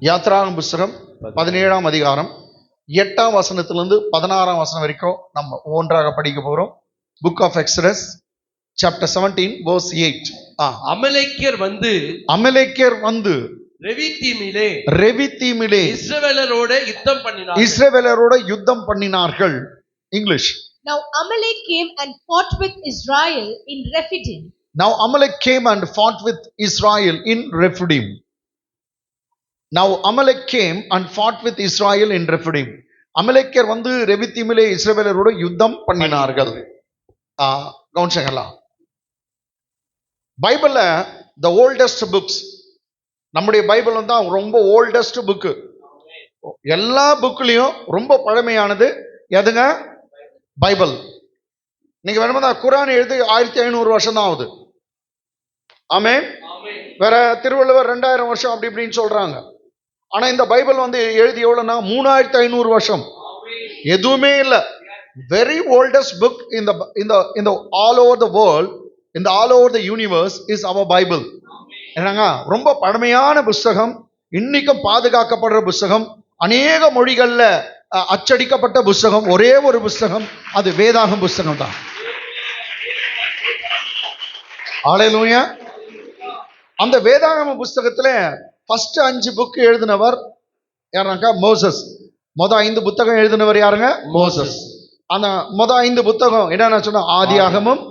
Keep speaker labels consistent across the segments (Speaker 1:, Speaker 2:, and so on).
Speaker 1: யாத்ராகம புஸ்தகம் 17ஆம் அதிகாரம் 8ஆம் வசனத்திலிருந்து 16ஆம் வசனம் வரைக்கும் நம்ம ஒன்றாக படிக்க போறோம். Book of Exodus chapter 17 verse 8. அமலேக்கியர் வந்து ரெவித்தீமிலே இஸ்ரவேலரோட யுத்தம் பண்ணினார்கள். English.
Speaker 2: Now Amalek came and fought with Israel in Rephidim.
Speaker 1: Now Amalek came and fought with Israel in Rephidim. Now Amalek came and fought with Israel in Rephidim. அமலேக்கியர் வந்து ரெவித்தீமிலே இஸ்ரவேலரோட யுத்தம் பண்ணினார்கள். கவனிச்சங்களா? பைபிள்ல the oldest books, நம்முடைய Bible வந்து ரொம்ப oldest book. எல்லா புக்லயும் ரொம்ப பழமையானது எதுங்க? பைபிள். நீங்க வேணுமா குரான் எழுதி 1500 வருஷம் தான் ஆகுது. ஆமென். வேற திருவள்ளுவர் 2000 வருஷம் அப்படி இப்படின்னு சொல்றாங்க. ஆனா இந்த பைபிள் வந்து எழுதி எவ்வளவுனா 3500 வருஷம். எதுவுமே இல்லை. வெரி ஓல்டஸ்ட் புக் இந்த ஆல் ஓவர் த வேர்ல்ட், இந்த all over the universe is our Bible. என்னங்க, ரொம்ப பழமையான புஸ்தகம், இன்னைக்கும் பாதுகாக்கப்படுற புஸ்தகம், அநேக மொழிகள்ல அச்சடிக்கப்பட்ட புஸ்தகம், ஒரே ஒரு புஸ்தகம், அது வேதாகம் புஸ்தகம் தான். ஹல்லேலூயா. அந்த வேதாகம புஸ்தகத்துல ஃபர்ஸ்ட் 5 புக் எழுதினவர் யாருனாக்கா மோசஸ். 5 புத்தகம் எழுதினவர் யாருங்க? மோசஸ். அந்த 5 புத்தகம் என்னன்னா சொன்னா ஆதியாகமும்,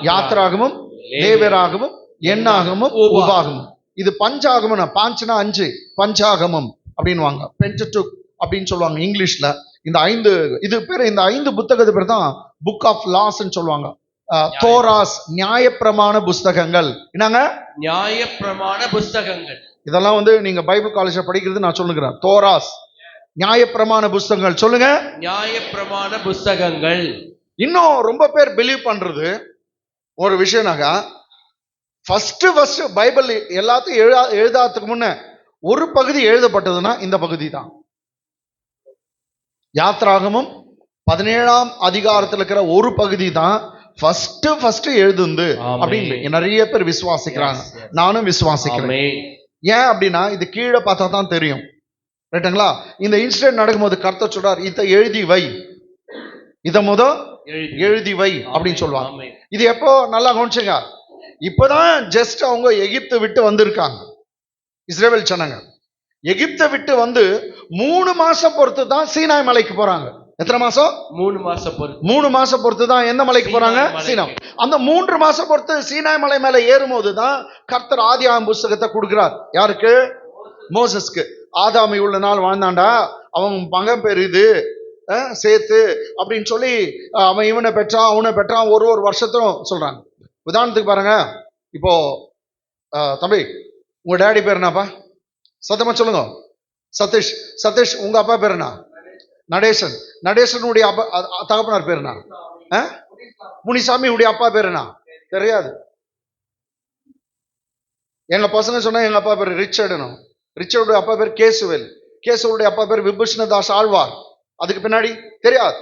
Speaker 1: யாத்ராகமும், லேவியராகமும், எண்ணாகமும், உபாகமும். இது பஞ்சாகமம். பாஞ்சுனா 5, பஞ்சாகமம் அப்படின்வாங்க, பென்டெடுக் அப்படின்னு சொல்லுவாங்க இங்கிலீஷ்ல. இந்த 5 இது பேர், இந்த 5 புத்தகத்து பேர் தான் புக் ஆஃப் லாஸ்ன்னு சொல்லுவாங்க. தோராஸ், நியாயப்பிரமாண புஸ்தகங்கள். என்னங்க?
Speaker 3: நியாயப்பிரமாண புஸ்தகங்கள்.
Speaker 1: இதெல்லாம் வந்து நீங்க பைபிள் காலேஜ்ல படிக்கிறது நான் சொல்லுகிறேன். தோராஸ், நியாயப்பிரமாண புஸ்தகங்கள். சொல்லுங்க,
Speaker 3: நியாயப்பிரமாண புஸ்தகங்கள்.
Speaker 1: இன்னும் ரொம்ப பேர் பிலீவ் பண்றது ஒரு விஷயம்னாக்கா, ஃபர்ஸ்ட் பைபிள் எல்லாத்தையும் எழுதாததுக்கு முன்ன ஒரு பகுதி எழுதப்பட்டதுன்னா இந்த பகுதி தான். யாத்ராகமும் 17ஆம் அதிகாரத்தில் இருக்கிற ஒரு பகுதி தான் ஃபர்ஸ்ட் எழுதுந்து அப்படின்னு நிறைய பேர் விசுவாசிக்கிறாங்க. நானும் விசுவாசிக்கிறேன். ஏன் அப்படின்னா இது கீழே பார்த்தா தான் தெரியும். ரைட்டுங்களா? இந்த இன்சிடென்ட் நடக்கும்போது கர்த்தர் சொல்றார், இதை எழுதி வை, இதை எழுதி வை அப்படின்னு சொல்லுவாங்க. இது எப்போ நல்லா கவனிச்சுங்க, இப்பதான் ஜஸ்ட் அவங்க எகிப்தை விட்டு வந்திருக்காங்க. இஸ்ரவேல் ஜனங்க எகிப்தை விட்டு வந்து 3 மாசம் பொறுத்து தான் சீனாய் மலைக்கு போறாங்க. எத்தனை மாசம்? 3 மாசம் பொறுத்து தான் எந்த மலைக்கு போறாங்க? சீனாய். அந்த 3 மாசம் பொறுத்து சீனாய் மலை மேல ஏறும்போது தான் கர்த்தர் ஆதியாகம புஸ்தகத்தை கொடுக்கிறார். யாருக்கு? மோசஸ்க்கு. ஆதாமி உள்ள நாள் வாழ்ந்தாண்டா, அவன் மகன் பேர் இது சேர்த்து அப்படின்னு சொல்லி அவன் இவனை பெற்றான், அவனை பெற்றான், ஒரு வருஷத்தும் சொல்றாங்க. உதாரணத்துக்கு பாருங்க, இப்போ தம்பி உங்க டேடி பேர் என்னப்பா? சத்தமா சொல்லுங்க. சதீஷ். உங்க அப்பா பேர் என்ன? நடேசன். நடேசனுடைய அப்பா தகப்பனார் பேர் என்ன? முனிசாமி. உடைய அப்பா பேர் என்ன? தெரியாது. எங்க பசங்க சொன்னா எங்க அப்பா பேர் ரிச்சர்டுனும். ரிச்சர்டுடைய அப்பா பேர் கேசுவேல். கேசுவனுடைய அப்பா பேர் விபூஷணதாஸ் ஆழ்வார். அதுக்கு பின்னாடி தெரியாது.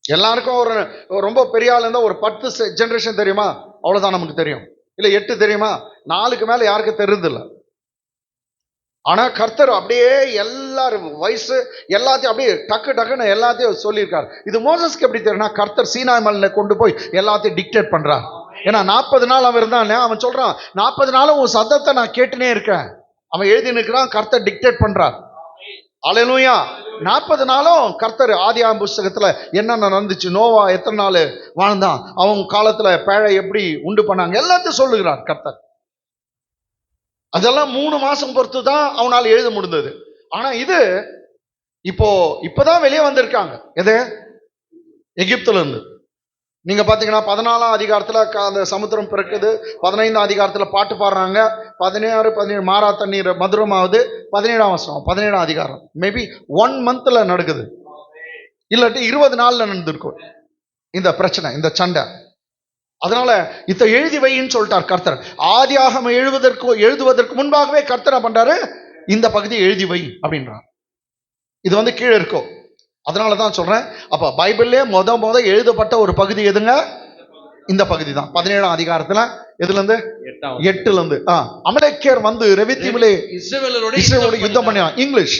Speaker 1: எல்லாருக்கும் ஒரு ரொம்ப பெரிய ஆள் இருந்தா ஒரு 10 ஜெனரேஷன் தெரியுமா? அவ்வளவுதான் நமக்கு தெரியும். இல்ல 8 தெரியுமா? 4க்கு மேல யாருக்கு தெரியுது இல்லை. ஆனா கர்த்தர் அப்படியே எல்லாரும் வயசு எல்லாத்தையும் அப்படியே டக்குன்னு எல்லாத்தையும் சொல்லியிருக்காரு. இது மோசஸ்க்கு எப்படி தெரியும்னா, கர்த்தர் சீனாய் மலையில கொண்டு போய் எல்லாத்தையும் டிக்டேட் பண்றார். ஏன்னா 40 நாள் அவன் இருந்தானே, அவன் சொல்றான் 40 நாளும் உன் சத்தத்தை நான் கேட்டுனே இருக்கேன். அவன் எழுதி நிற்கிறான், கர்த்தர் டிக்டேட் பண்றார். அல்லேலூயா. 40 நாளும் கர்த்தர் ஆதியாகம புஸ்தகத்துல என்னென்ன நடந்துச்சு, நோவா எத்தனை நாள் வாழ்ந்தான், அவங்க காலத்துல பேழை எப்படி உண்டு பண்ணாங்க, எல்லாத்தையும் சொல்லுகிறார் கர்த்தர். அதெல்லாம் 3 மாசம் பொறுத்து தான் அவனால் எழுத முடிந்தது. ஆனா இது இப்பதான் வெளியே வந்திருக்காங்க. எது? எகிப்துல இருந்து. நீங்க பாத்தீங்கன்னா 14ஆம் அதிகாரத்துல அந்த சமுத்திரம் பிறக்குது, 15ஆம் அதிகாரத்துல பாட்டு பாடுறாங்க, 16 மாறா தண்ணீர் மதுரமாவது, 17ஆம் வசனம் 17ஆம் அதிகாரம் மேபி 1 மந்த்ல நடக்குது, இல்லாட்டி 20 நாள்ல நடந்திருக்கும் இந்த பிரச்சனை, இந்த சண்டை. அதனால இதை எழுதி வைன்னு சொல்லிட்டார் கர்த்தர். ஆதியாகமம் எழுதுவதற்கு முன்பாகவே கர்த்தர் பண்றாரு, இந்த பகுதியை எழுதி வை அப்படின்றார். இது வந்து கீழே இருக்கும். அதனாலதான் சொல்றேன், அப்ப பைபிள்லே முத எழுதப்பட்ட ஒரு பகுதி எதுங்க? இந்த பகுதி தான் 17ஆம் அதிகாரத்துல எதுல இருந்து
Speaker 3: எட்டாம்
Speaker 1: 8ல இருந்து அமலேக்கியர் வந்து ரெவித்தீமிலே இஸ்ரவேலோட யுத்தம் பண்ணினான். English.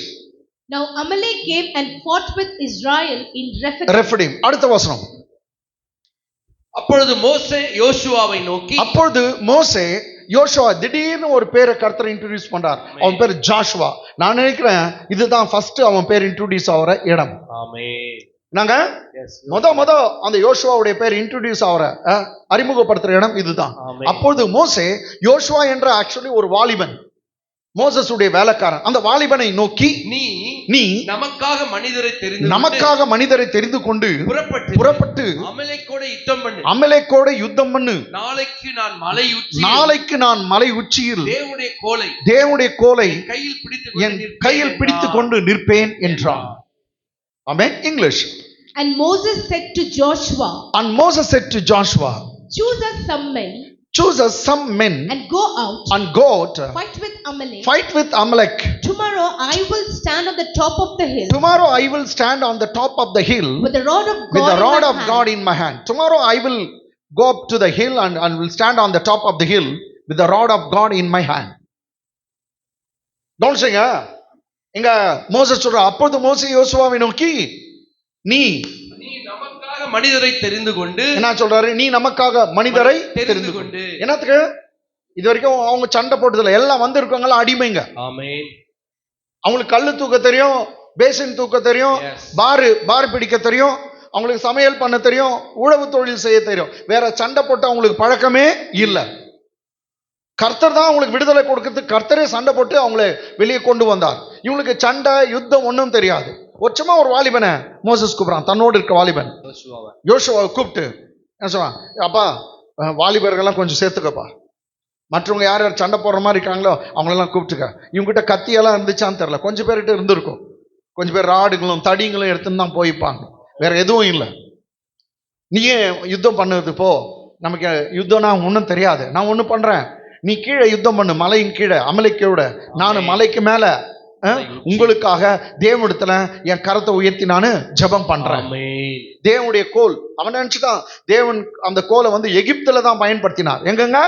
Speaker 2: Now Amalek came and fought with Israel in Rephidim.
Speaker 1: ரெஃபிடிம். அடுத்த வசனம்.
Speaker 3: அப்பொழுது மோசே யோசுவாவை நோக்கி,
Speaker 1: அப்பொழுது மோசே யோசுவா திடீர்னு ஒரு பேரை கர்த்தர் இன்ட்ரோடியூஸ் பண்றார். அவன் பேர் ஜாஷுவா. நான் நினைக்கிறேன் இதுதான் ஃபர்ஸ்ட் அவன் பேர் இன்ட்ரோடியூஸ் ஆகிற இடம்.
Speaker 3: ஆமென்.
Speaker 1: நாங்க முத அந்த யோசுவாவுடைய பேர் இன்ட்ரோடியூஸ் ஆகிற அறிமுகப்படுத்துற இடம் இதுதான்.
Speaker 3: ஆமென்.
Speaker 1: அப்பொழுது மோசே யோசுவா என்ற ஆக்சுவலி ஒரு வாலிபன், மோசஸுடைய வேலைக்காரன். அந்த வாலிபனை நோக்கி, நீ
Speaker 3: நமக்காக மனிதரை தெரிந்து கொண்டு
Speaker 1: புறப்பட்டு அமலேக்கோட யுத்தம் பண்ணு. நாளைக்கு நான் மலை உச்சியில் தேவனுடைய கோலை என் கையில் பிடித்துக் கொண்டு நிற்பேன் என்றான். ஆமென். English.
Speaker 2: And Moses said to Joshua, choose us some men and go out fight with Amalek. Tomorrow I will stand on the top of the hill with the rod of God in my hand. Tomorrow I will go up to the hill and will stand on the top of the hill with the rod of God in my hand. Don't sing. இங்க Moses சொல்ற, அப்பொழுது மோசே யோசுவாவை நோக்கி, நீ
Speaker 3: நமக்காக மனிதரை தெரிந்து கொண்டு,
Speaker 1: என்ன சொல்றாரு? நீ நமக்காக மனிதரை தெரிந்து கொண்டு. என்னத்துக்கு? இது வரைக்கும் அவங்க சண்டை போட்டதுல எல்லாம் வந்து இருக்கவங்க அடிமைங்க.
Speaker 3: ஆமென்.
Speaker 1: அவங்களுக்கு கல்லு தூக்க தெரியும், பேசின் தூக்க தெரியும், பார் பிடிக்க தெரியும், அவங்களுக்கு சமையல் பண்ண தெரியும், உழவு தொழில் செய்ய தெரியும். வேற சண்டை போட்டு அவங்களுக்கு பழக்கமே இல்லை. கர்த்தர் தான் அவங்களுக்கு விடுதலை கொடுக்கறதுக்கு கர்த்தரே சண்டை போட்டு அவங்களை வெளியே கொண்டு வந்தார். இவங்களுக்கு சண்டை யுத்தம் ஒன்றும் தெரியாது. ஒச்சமா ஒரு வாலிபனை மோசஸ் கூப்பிடுறான், தன்னோடு இருக்க வாலிபன் யோசுவாவை கூப்பிட்டு என்ன சொல்றான்? அப்பா, வாலிபர்கள்லாம் கொஞ்சம் சேர்த்துக்கப்பா, மற்றவங்க யார் யார் சண்டை போடுற மாதிரி இருக்காங்களோ அவங்களெல்லாம் கூப்பிட்டுக்க. இவங்ககிட்ட கத்தியெல்லாம் இருந்துச்சான்னு தெரியல, கொஞ்சம் பேர்கிட்ட இருந்திருக்கும். கொஞ்சம் பேர் ராடுகளும் தடிங்களும் எடுத்துன்னு தான் போய்ப்பாங்க, வேற எதுவும் இல்லை. நீயே யுத்தம் பண்ணுறது போ, நமக்கு யுத்தம்னா ஒன்றும் தெரியாது. நான் ஒன்று பண்றேன், நீ கீழே யுத்தம் பண்ணு, மலையின் கீழே அமலேக்கோட. நான் மலைக்கு மேல உங்களுக்காக தேவனிடத்துல என் கரத்தை உயர்த்தி நானு ஜெபம் பண்றேன். தேவனுடைய கோல். அவன் நினைச்சுட்டான் தேவன் அந்த கோலை வந்து எகிப்துல தான் பயன்படுத்தினார். எங்கங்க?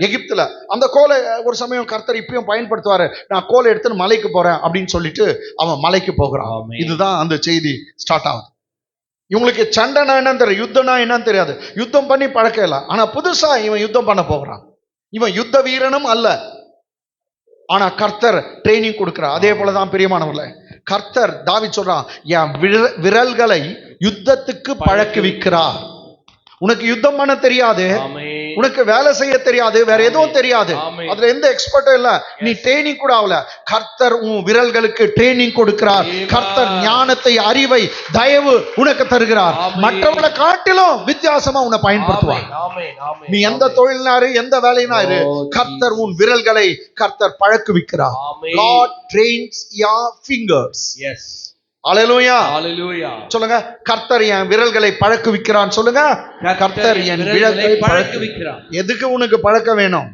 Speaker 1: எகிப்துல. அந்த கோலை ஒரு சமயம் கர்த்தர் இப்பயும் பயன்படுத்துவாரு. நான் கோலை எடுத்து மலைக்கு போறேன் அப்படின்னு சொல்லிட்டு அவன் மலைக்கு போகிறான். இதுதான் அந்த செய்தி ஸ்டார்ட் ஆகுது. இவங்களுக்கு சண்டைனா என்னன்னு தெரியும், யுத்தம்னா என்னன்னு தெரியாது. யுத்தம் பண்ணி பழக்கம் இல்லை. ஆனா புதுசா இவன் யுத்தம் பண்ண போகிறான். இவன் யுத்த வீரனும் அல்ல, ஆனா கர்த்தர் ட்ரைனிங் கொடுக்கிறார். அதே போலதான் பிரியமானவர்களே, கர்த்தர் தாவீது சொல்றான், என் விரல்களை யுத்தத்துக்கு பழக்குவிக்கிறார். உனக்கு யுத்தம் பண்ண தெரியாது, உனக்கு வேலை செய்ய தெரியாது, வேற எதுவும் தெரியாது, அதுல எந்த எக்ஸ்பர்ட்டும் இல்ல, நீ ட்ரைனிங் கூட ஆகல. கர்த்தர் உன் விரல்களுக்கு ட்ரைனிங் கொடுக்கிறார். கர்த்தர் ஞானத்தை, அறிவை, தயவு உனக்கு தருகிறார். மற்றவங்களை காட்டிலும் வித்தியாசமா உன்னை பயன்படுத்துவார். நீ எந்த தொழில்னாரு, எந்த வேலையினாரு, கர்த்தர் உன் விரல்களை கர்த்தர் பழக்குவிக்கிறார். God trains your fingers. Yes. அல்லேலூயா. அல்லேலூயா. சொல்லுங்க, கர்த்தர் என் விரல்களை பழக்குவிக்கிறான். சொல்லுங்க, கர்த்தர் என் விரல்களை பழக்குவிக்கிறான். எதுக்கு உனக்கு பழக்கம் வேணும்?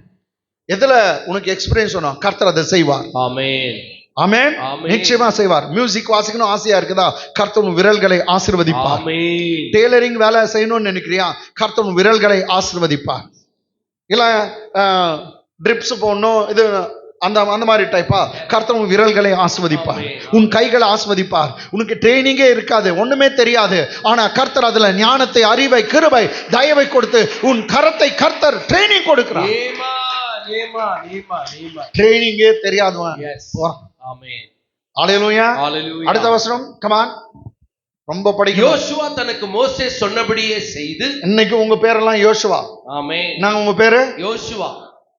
Speaker 1: எதுல உனக்கு எக்ஸ்பீரியன்ஸ் வேணும்? கர்த்தர் அதை செய்வார். ஆமென். ஆமென். நிச்சயமா செய்வார். மியூசிக் வாசிக்கணும் ஆசையா இருக்குதா? கர்த்தர் உன் விரல்களை ஆசீர்வதிப்பார். ஆமென். டெய்லரிங் வேலை செய்யணும்னு நினைக்கிறியா? கர்த்தர் உன் விரல்களை ஆசீர்வதிப்பார். இல்ல ட்ரிப்ஸ் போடணும், இது அந்த மாதிரி டைப்பா? கர்த்தர் உன் விரல்களை ஆஸ்வதிப்பார், உன் கைகளை ஆஸ்வதிப்பார். உனக்கு ட்ரைனிங்கே இருக்காது, ஒண்ணுமே தெரியாது, ஆனா கர்த்தர் அதுல ஞானத்தை, அறிவை, கிருபை, தயவை கொடுத்து உன் கரத்தை கர்த்தர் ட்ரைனிங் கொடுக்கிறார். ட்ரைனிங்கே தெரியாதவன் அல்லேலூயா. அடுத்த வசனம், கம் ஆன். ரொம்ப படிக்கணும்.
Speaker 3: யோசுவா தனக்கு மோசே சொன்னபடியே செய்து.
Speaker 1: இன்னைக்கு உங்க பேரெல்லாம் யோசுவா. ஆமென். நான் உங்க பேரு
Speaker 3: யோசுவா.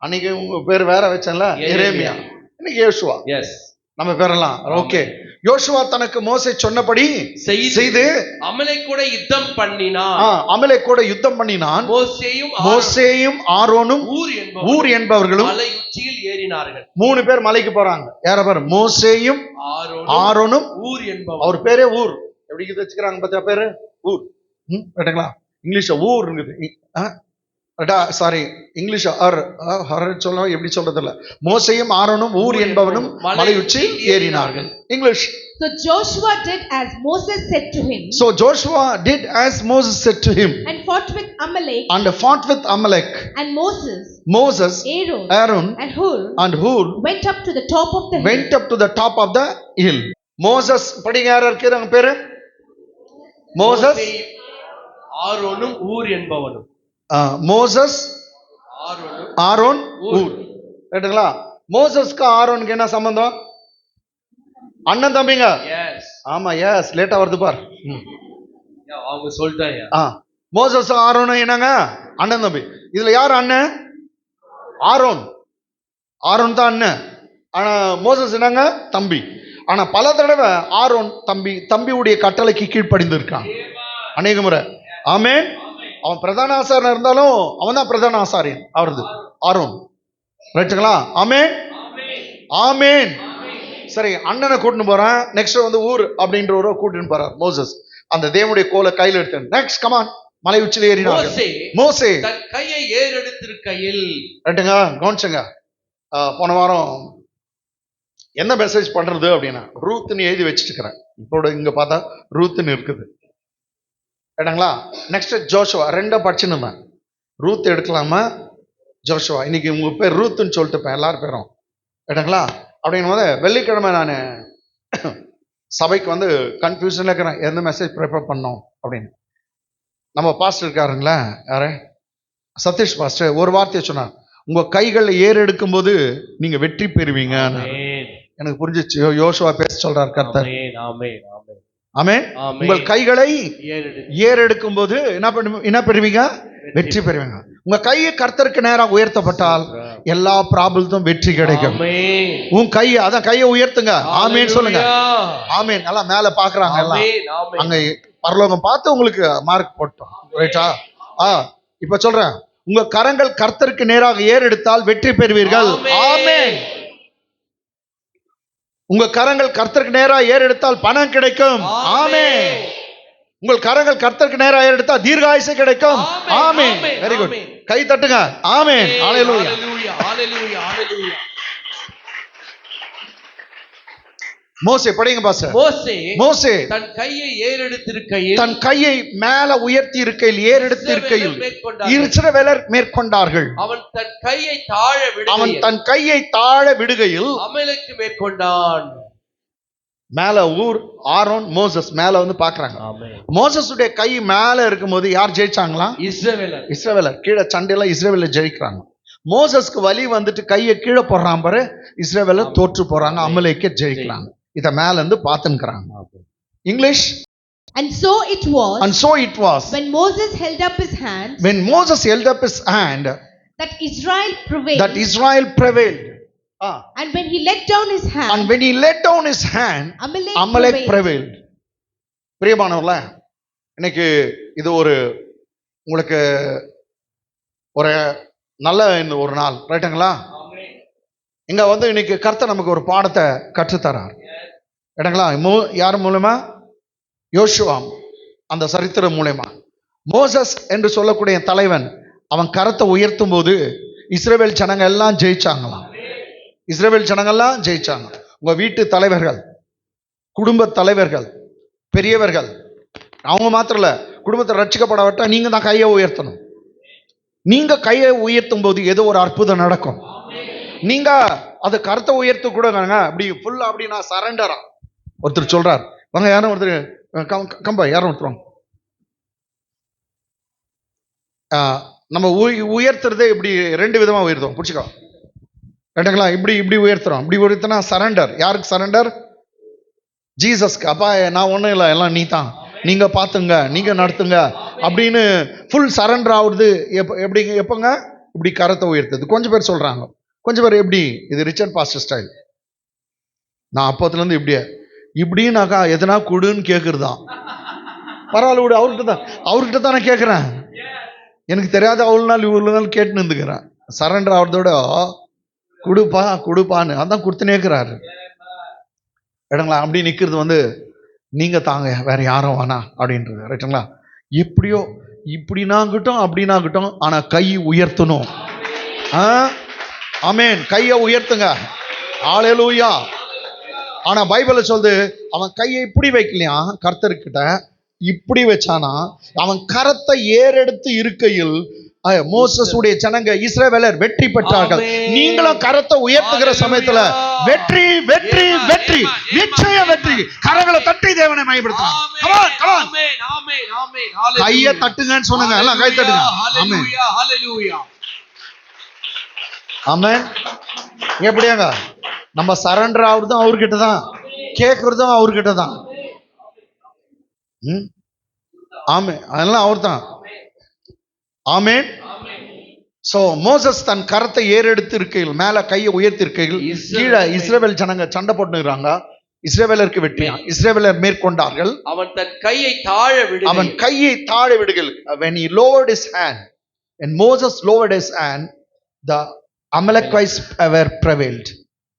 Speaker 1: அன்னைக்கு உங்க பேர் வேற வச்சேன்ல, எரேமியா. இன்னைக்கு யோசுவா. எஸ், நம்ம பேரெல்லாம் ஓகே. யோசுவா தனக்கு மோசே சொன்னபடி செய்து
Speaker 3: அமலேக்கோட யுத்தம் பண்ணினான்.
Speaker 1: அமலேக்கோட யுத்தம் பண்ணினான். மோசேயும் ஆரோனும் ஊர் என்பவர்களும்
Speaker 3: மலை உச்சியில் ஏறினார்கள்.
Speaker 1: 3 பேர் மலைக்கு போறாங்க. யார பேர்? மோசேயும் ஆரோனும்
Speaker 3: ஊர் என்பவர்.
Speaker 1: அவர் பேரே ஊர். எப்படி வச்சுக்கிறாங்க பார்த்தா பேரு? ஊர். கேட்டீங்களா? இங்கிலீஷ்ல ஊர் இருக்குது. சாரி இங்கிலீஷ் சொல்ல எப்படி சொல்றது இல்ல. மோசேயும் ஆரோனும் ஊர் என்பவனும் மலை உச்சியில் ஏறினார்கள். English.
Speaker 4: So Joshua did as Moses said to him.
Speaker 1: So Joshua did as Moses said to him.
Speaker 4: And fought with Amalek.
Speaker 1: And fought with Amalek.
Speaker 4: And
Speaker 1: Moses, Aaron and Hur
Speaker 4: went up to the top of the hill.
Speaker 1: Went up to the top of the hill. Moses படிங்க யார் இருக்காங்க பேரு? Moses,
Speaker 3: ஆரோனும் ஊர் என்பவனும்.
Speaker 1: Moses, Aaron, ஊர். ரைட்டுங்களா? மோசஸ்க்கு ஆரோனுக்கு என்ன சம்பந்தம்? அண்ணன் தம்பிங்க.
Speaker 3: எஸ்.
Speaker 1: ஆமா, எஸ். லேட்டா வருது பார்.
Speaker 3: அவங்க சொல்லிட்டாங்க.
Speaker 1: மோசஸ் ஆரோனும் என்னங்க? அண்ணன் தம்பி. இதுல யார் அண்ணன்? ஆரோன். ஆரோன் தான் அண்ணன். ஆனா மோசஸ் என்னங்க? தம்பி. ஆனா பல தடவை ஆரோன் தம்பியுடைய கட்டளைக்கு கீழ்ப்படிந்திருக்கான் அநேக முறை. ஆமென். அவன் பிரதான ஆசாரியன் இருந்தாலும் அவன் தான் பிரதான ஆசாரியன் அவரது ஆரோன். ரைட்டுங்களா? ஆமென், ஆமென். சரி, அண்ணனை கூட்டின்னு போறான். நெக்ஸ்ட் வந்து ஊர் அப்படின்றவரை கூட்டின்னு போறார் மோசஸ். அந்த தேவனுடைய கோலை கையில் எடுத்து நெக்ஸ்ட் கமான் மலை உச்சியில் ஏறினார். மோசே
Speaker 3: தன் கையை ஏறெடுத்திருக்கையில்.
Speaker 1: ரைட்டுங்க, கவனிச்சுங்க. போன வாரம் என்ன மெசேஜ் பண்றது அப்படின்னா ரூத்னு எழுதி வச்சுட்டு இருக்கிறேன். இப்போ இங்க பார்த்தா ரூத்னு இருக்குது. ரைட்டுங்களா? Next Joshua. ரெண்டா படிச்சுன்னு ரூத் எடுக்கலாமா ஜோஷுவா? இன்னைக்கு உங்க பேர் ரூத்னு சொல்லிட்டு எல்லாரும் பேரும். ரைட்டுங்களா? அப்படின்னும் போது வெள்ளிக்கிழமை நான் சபைக்கு வந்து கன்ஃபியூஷன்ல இருக்கிறேன், எந்த மெசேஜ் ப்ரிப்பேர் பண்ணோம் அப்படின்னு. நம்ம பாஸ்டர் இருக்காருங்களா, யாரு? சதீஷ் பாஸ்டர் ஒரு வார்த்தையை சொன்னார், உங்க கைகளில் ஏறெடுக்கும் போது நீங்க வெற்றி பெறுவீங்க. எனக்கு புரிஞ்சிச்சு. யோசுவா பேச சொல்றார் கர்த்தர். ஆமென். உங்கள் கைகளை ஏறெடுக்கும் போது என்ன பெறுவீங்க? வெற்றி பெறுவீங்க. உங்க கையை கர்த்தருக்கு நேராக உயர்த்தப்பட்டால் எல்லா ப்ராப்ளத்தும் வெற்றி கிடைக்கும். உன் கையை அதான் கையை உயர்த்துங்க. ஆமேன் சொல்லுங்க. ஆமேன். எல்லாம் மேல பாக்குறாங்க, எல்லாம் அங்க பரலோகம் பார்த்து உங்களுக்கு மார்க் போட்டோம். ரைட்டா? இப்ப சொல்றேன், உங்க கரங்கள் கர்த்தருக்கு நேராக ஏறெடுத்தால் வெற்றி பெறுவீர்கள். ஆமென். உங்க கரங்கள் கர்த்தருக்கு நேராக ஏறெடுத்தால் பணம் கிடைக்கும். ஆமென். உங்கள் கரங்கள் கர்த்தருக்கு நேராக ஏறெடுத்தால் தீர்காயுசு கிடைக்கும். ஆமென். Very good. கை தட்டுங்க. ஆமென். ஹalleluya, ஹalleluya, ஹalleluya. மோசே படிங்க பாஸ்டர். மோசே தன் கையை ஏறெடுத்திருக்கையில், தன் கையை மேல உயர்த்தி இருக்கையில், ஏறெடுத்து இருக்கையில் இஸ்ரவேலர் மேற்கொண்டார்கள். அவன் தன் கையை தாழ விடுகையில்
Speaker 3: அமலேக்கு மேற்கொண்டான்.
Speaker 1: மேல ஊர் ஆரோன் மோசஸ் மேல வந்து பாக்குறாங்க. மோசஸுடைய கை மேல இருக்கும்போது யார் ஜெயிச்சாங்களா? இஸ்ரவேலர். கீழே சண்டையில இஸ்ரவேலர் ஜெயிக்கிறாங்க. மோசஸ்க்கு வலி வந்துட்டு கையை கீழே போடுறான் பாரு, இஸ்ரவேலர் தோற்று போறாங்க, அமலேக்கே ஜெயிக்கிறாங்க. இத மேல இருந்து பாத்துக்கிறாங்க. English.
Speaker 4: And so it was when Moses held up his hand that Israel prevailed. And when he let down his hand, Amalek prevailed.
Speaker 1: பிரியமானவர்களே, இன்னைக்கு இது உங்களுக்கு ஒரு நல்ல ஒரு நாள். ரைட்டுங்களா? இங்க வந்து இன்னைக்கு கர்த்தர் நமக்கு ஒரு பாடத்தை கற்றுத்தரார். ரைட்டுங்களா? யார் மூலமா? யோசுவா அந்த சரித்திரம் மூலமா. மோசஸ் என்று சொல்லக்கூடிய தலைவன் அவன் கரத்தை உயர்த்தும் போது இஸ்ரவேல் ஜனங்க எல்லாம் ஜெயிச்சாங்களாம். இஸ்ரவேல் ஜனங்கள்லாம் ஜெயிச்சாங்க. உங்க வீட்டு தலைவர்கள், குடும்ப தலைவர்கள், பெரியவர்கள், அவங்க மாத்திரம் இல்ல, குடும்பத்தை ரட்சிக்கப்படவிட்டா நீங்க தான் கையை உயர்த்தணும். நீங்க கையை உயர்த்தும் போது ஏதோ ஒரு அற்புதம் நடக்கும். நீங்க அது கருத்தை உயர்த்த கூட அப்படி ஃபுல்லா அப்படி நான் சரண்டரா. ஒருத்தர் சொல்றார், வாங்க யாரும் ஒருத்தர் கம்பா யாரும் ஒருத்தர் நம்ம உயர்த்துறதே இப்படி ரெண்டு விதமா உயர்த்தோம். பிடிச்சிக்கோ. ரைட்டுங்களா? இப்படி உயர்த்துறோம். இப்படி உயர்த்தினா சரண்டர். யாருக்கு சரண்டர்? ஜீசஸ்க்கு. அப்பா நான் ஒன்றும் இல்லை, எல்லாம் நீ தான், நீங்க பார்த்துங்க, நீங்க நடத்துங்க அப்படின்னு ஃபுல் சரண்டர் ஆகுறது. எப்பங்க? இப்படி கரத்தை உயர்த்துது. கொஞ்சம் பேர் சொல்றாங்க, கொஞ்சம் பேர் எப்படி இது ரிச்சர்ட் பாஸ்டர் ஸ்டைல். நான் அப்பத்துல இருந்து இப்படின்னாக்கா எதனா கொடுன்னு கேட்கறதான். பரவாயில்ல விடு, அவர்கிட்ட தான் நான் கேட்கிறேன். எனக்கு தெரியாத அவ்வளோ நாள் இவ்வளோ நாள் கேட்டுன்னு இருந்துக்கிறேன். சரண்டர் ஆகிறதோட கொடுப்பான்னு அதான் கொடுத்துனே இருக்கிறாரு. இடங்களா? அப்படி நிற்கிறது வந்து நீங்க தாங்க, வேற யாரும் வேணா அப்படின்றது. ரைட்டுங்களா? எப்படியோ இப்படினாகட்டும் அப்படினாகட்டும், ஆனா கை உயர்த்தணும். ஆமென். கையை உயர்த்துங்க. ஹalleluya. ஆனா பைபிள்ல சொல்லுது, அவன் கையை இப்படி வைக்கலையா கர்த்தர்கிட்ட, இப்படி வச்சானா, அவன் கரத்தை ஏறெடுத்து இருக்கையில் மோசஸ் உடைய ஜனங்க இஸ்ரவேலர் வெற்றி பெற்றார்கள். நீங்களும் கரத்தை உயர்த்துகிற சமயத்துல வெற்றி வெற்றி வெற்றி, நிச்சய வெற்றி. கரங்களை தட்டி தேவனை மகிமைப்படுத்துங்க. கையை தட்டுங்கன்னு சொன்னாங்க, எல்லாம் கை தட்டுங்க. ஆமென் ஆமென். எப்படியாங்க நம்ம சரண்டர் ஆகுறதும் அவர்கிட்ட தான், கேட்கறதும் அவர்கிட்ட தான். ஆமென். அதெல்லாம் அவர் தான். ஆமென். சோ மோசஸ் தன் கரத்தை ஏறெடுத்து இருக்கையில், மேல கையை உயர்த்தி இருக்கையில், கீழே இஸ்ரவேல் ஜனங்க சண்டை போட்டுறாங்க. இஸ்ரவேலருக்கு வெற்றி, இஸ்ரவேலர் மேற்கொண்டார்கள்.
Speaker 3: அவன் தன் கையை தாழ விடு,
Speaker 1: அவன் கையை தாழ விடுகள். when he lowered his hand, when Moses lowered his hand, the Amalekites were prevailed.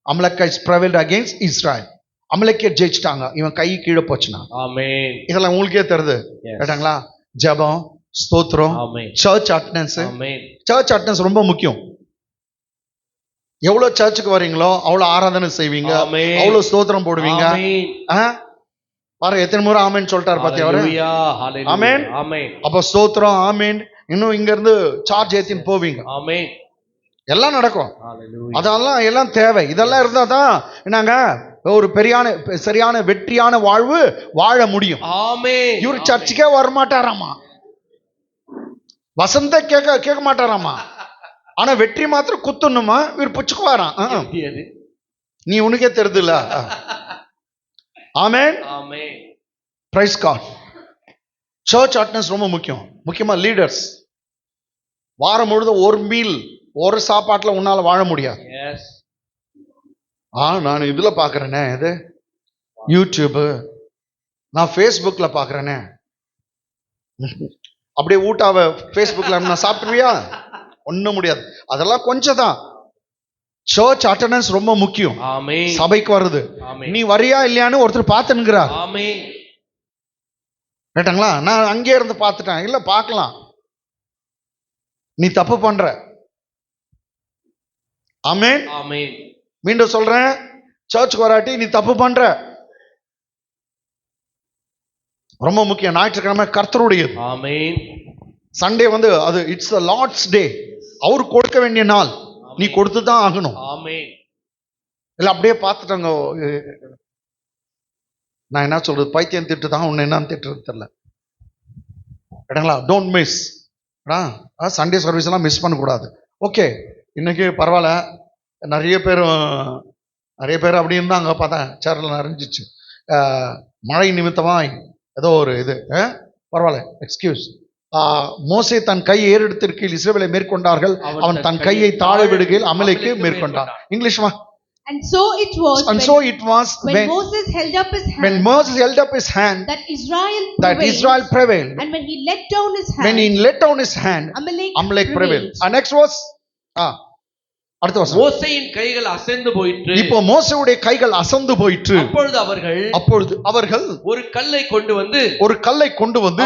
Speaker 1: Amalekites prevailed against Israel. அமலேக்கியர் ஜெயிச்சிட்டாங்க, இவன் கை கீழே போச்சுனா.
Speaker 3: ஆமென்.
Speaker 1: இதெல்லாம் உங்களுக்கே தெரியுது கேட்டாங்களா? ஜெபம், ஸ்தோத்திரம், சர்ச் அட்டெண்டன்ஸ். சர்ச் அட்டெண்டன்ஸ் ரொம்ப முக்கியம். எவ்வளவு சர்ச்சுக்கு வரீங்களோ அவ்வளவு ஆராதனை செய்வீங்க, அவ்வளவு ஸ்தோத்திரம் போடுவீங்க. பாருங்க எத்தனை முறை ஆமென் சொல்லிட்டாரு பாத்தியா அவரு. ஆமென். அப்ப ஸ்தோத்திரம் ஆமென். இன்னும் இங்க இருந்து சார்ஜ் ஏத்தின்னு போவீங்க. ஆமென். எல்லாம் நடக்கும். அதெல்லாம் எல்லாம் தேவை. இதெல்லாம் இருந்தா தான் என்னங்க ஒரு சரியான வெற்றியான வாழ்வு வாழ முடியும். ஆமென். இவர் சர்ச்சுக்கே வர மாட்டாராமா, வசந்த கேட்க மாட்டாராமா, ஆனா வெற்றி மாத்திரம் குத்துணுமா இவர் புச்சுக்குவாராம். நீ உனக்கே தெரியுதுல்ல. Amen. Praise God. Church attendance ரொம்ப முக்கியம். முக்கியமா லீடர்ஸ். வாரம் முழுதும் ஒரு மீல், ஒரு சாப்பாட்டுல உன்னால வாழ முடியாது. நான் இதுல பாக்குறேனே, இது யூடியூப், நான் ஃபேஸ்புக்ல பாக்குறேனே, அப்படியே ஊட்டாவ ஃபேஸ்புக்ல நான் சாப்பிட்டுருவியா? ஒண்ணும் முடியாது. அதெல்லாம் கொஞ்சம் தான். சர்ச் அட்டெண்டன்ஸ் ரொம்ப முக்கியம். சபைக்கு வருது, நீ வரியா இல்லையான்னு ஒருத்தர் பார்த்துங்கிறார். கேட்டாங்களா? நான் அங்கே இருந்து பார்த்துட்டேன். இல்ல பார்க்கலாம், நீ தப்பு பண்ற. ஆமென். மீண்டும் சொல்றேன், சர்ச்சுக்கு வராட்டி நீ தப்பு பண்ற. ரொம்ப முக்கியம். ஞாயிற்றுக்கிழமை கர்த்தருடையது. ஆமென். சண்டே அது இட்ஸ் தி லார்ட்ஸ் டே. அவர் கொடுக்க வேண்டிய நாள், நீ கொடுத்து தான் ஆகணும். ஆமென். இல்ல அப்படியே பார்த்துட்டாங்க. நான் என்ன சொல்றது, பைத்தியம் திட்டு தான் உன்னை என்னன்னு திட்டுறது தெரியல. கேட்டாங்களா? Don't miss. சண்டே சர்வீஸ் எல்லாம் மிஸ் பண்ணக்கூடாது. ஓகே, இன்னைக்கு பரவாயில்ல, நிறைய பேர் அப்படி இருந்தாங்க. பார்த்தேன் சேர்ல நிறைஞ்சிச்சு. மழை நிமித்தமாய் ஏதோ ஒரு இது பரவாயில்ல, எக்ஸ்கியூஸ். மோசே தன் கையை ஏறெடுத்திருக்கையில் இஸ்ரவேலை மேற்கொண்டார்கள், அவன் தன் கையை தாழ விடுகையில் அமலேக்கு மேற்கொண்டான். இங்கிலீஷ்மா.
Speaker 4: And so it was when Moses held up his hand that Israel prevailed. And when he let down his hand, Amalek prevailed. And next was அடுத்த வசனம்.
Speaker 3: மோசேயின் கைகள் அசைந்து போயிற்று.
Speaker 1: இப்போ மோசேயுடைய கைகள் அசைந்து போயிற்று. அப்பொழுது அவர்கள்
Speaker 3: ஒரு கல்லை கொண்டு வந்து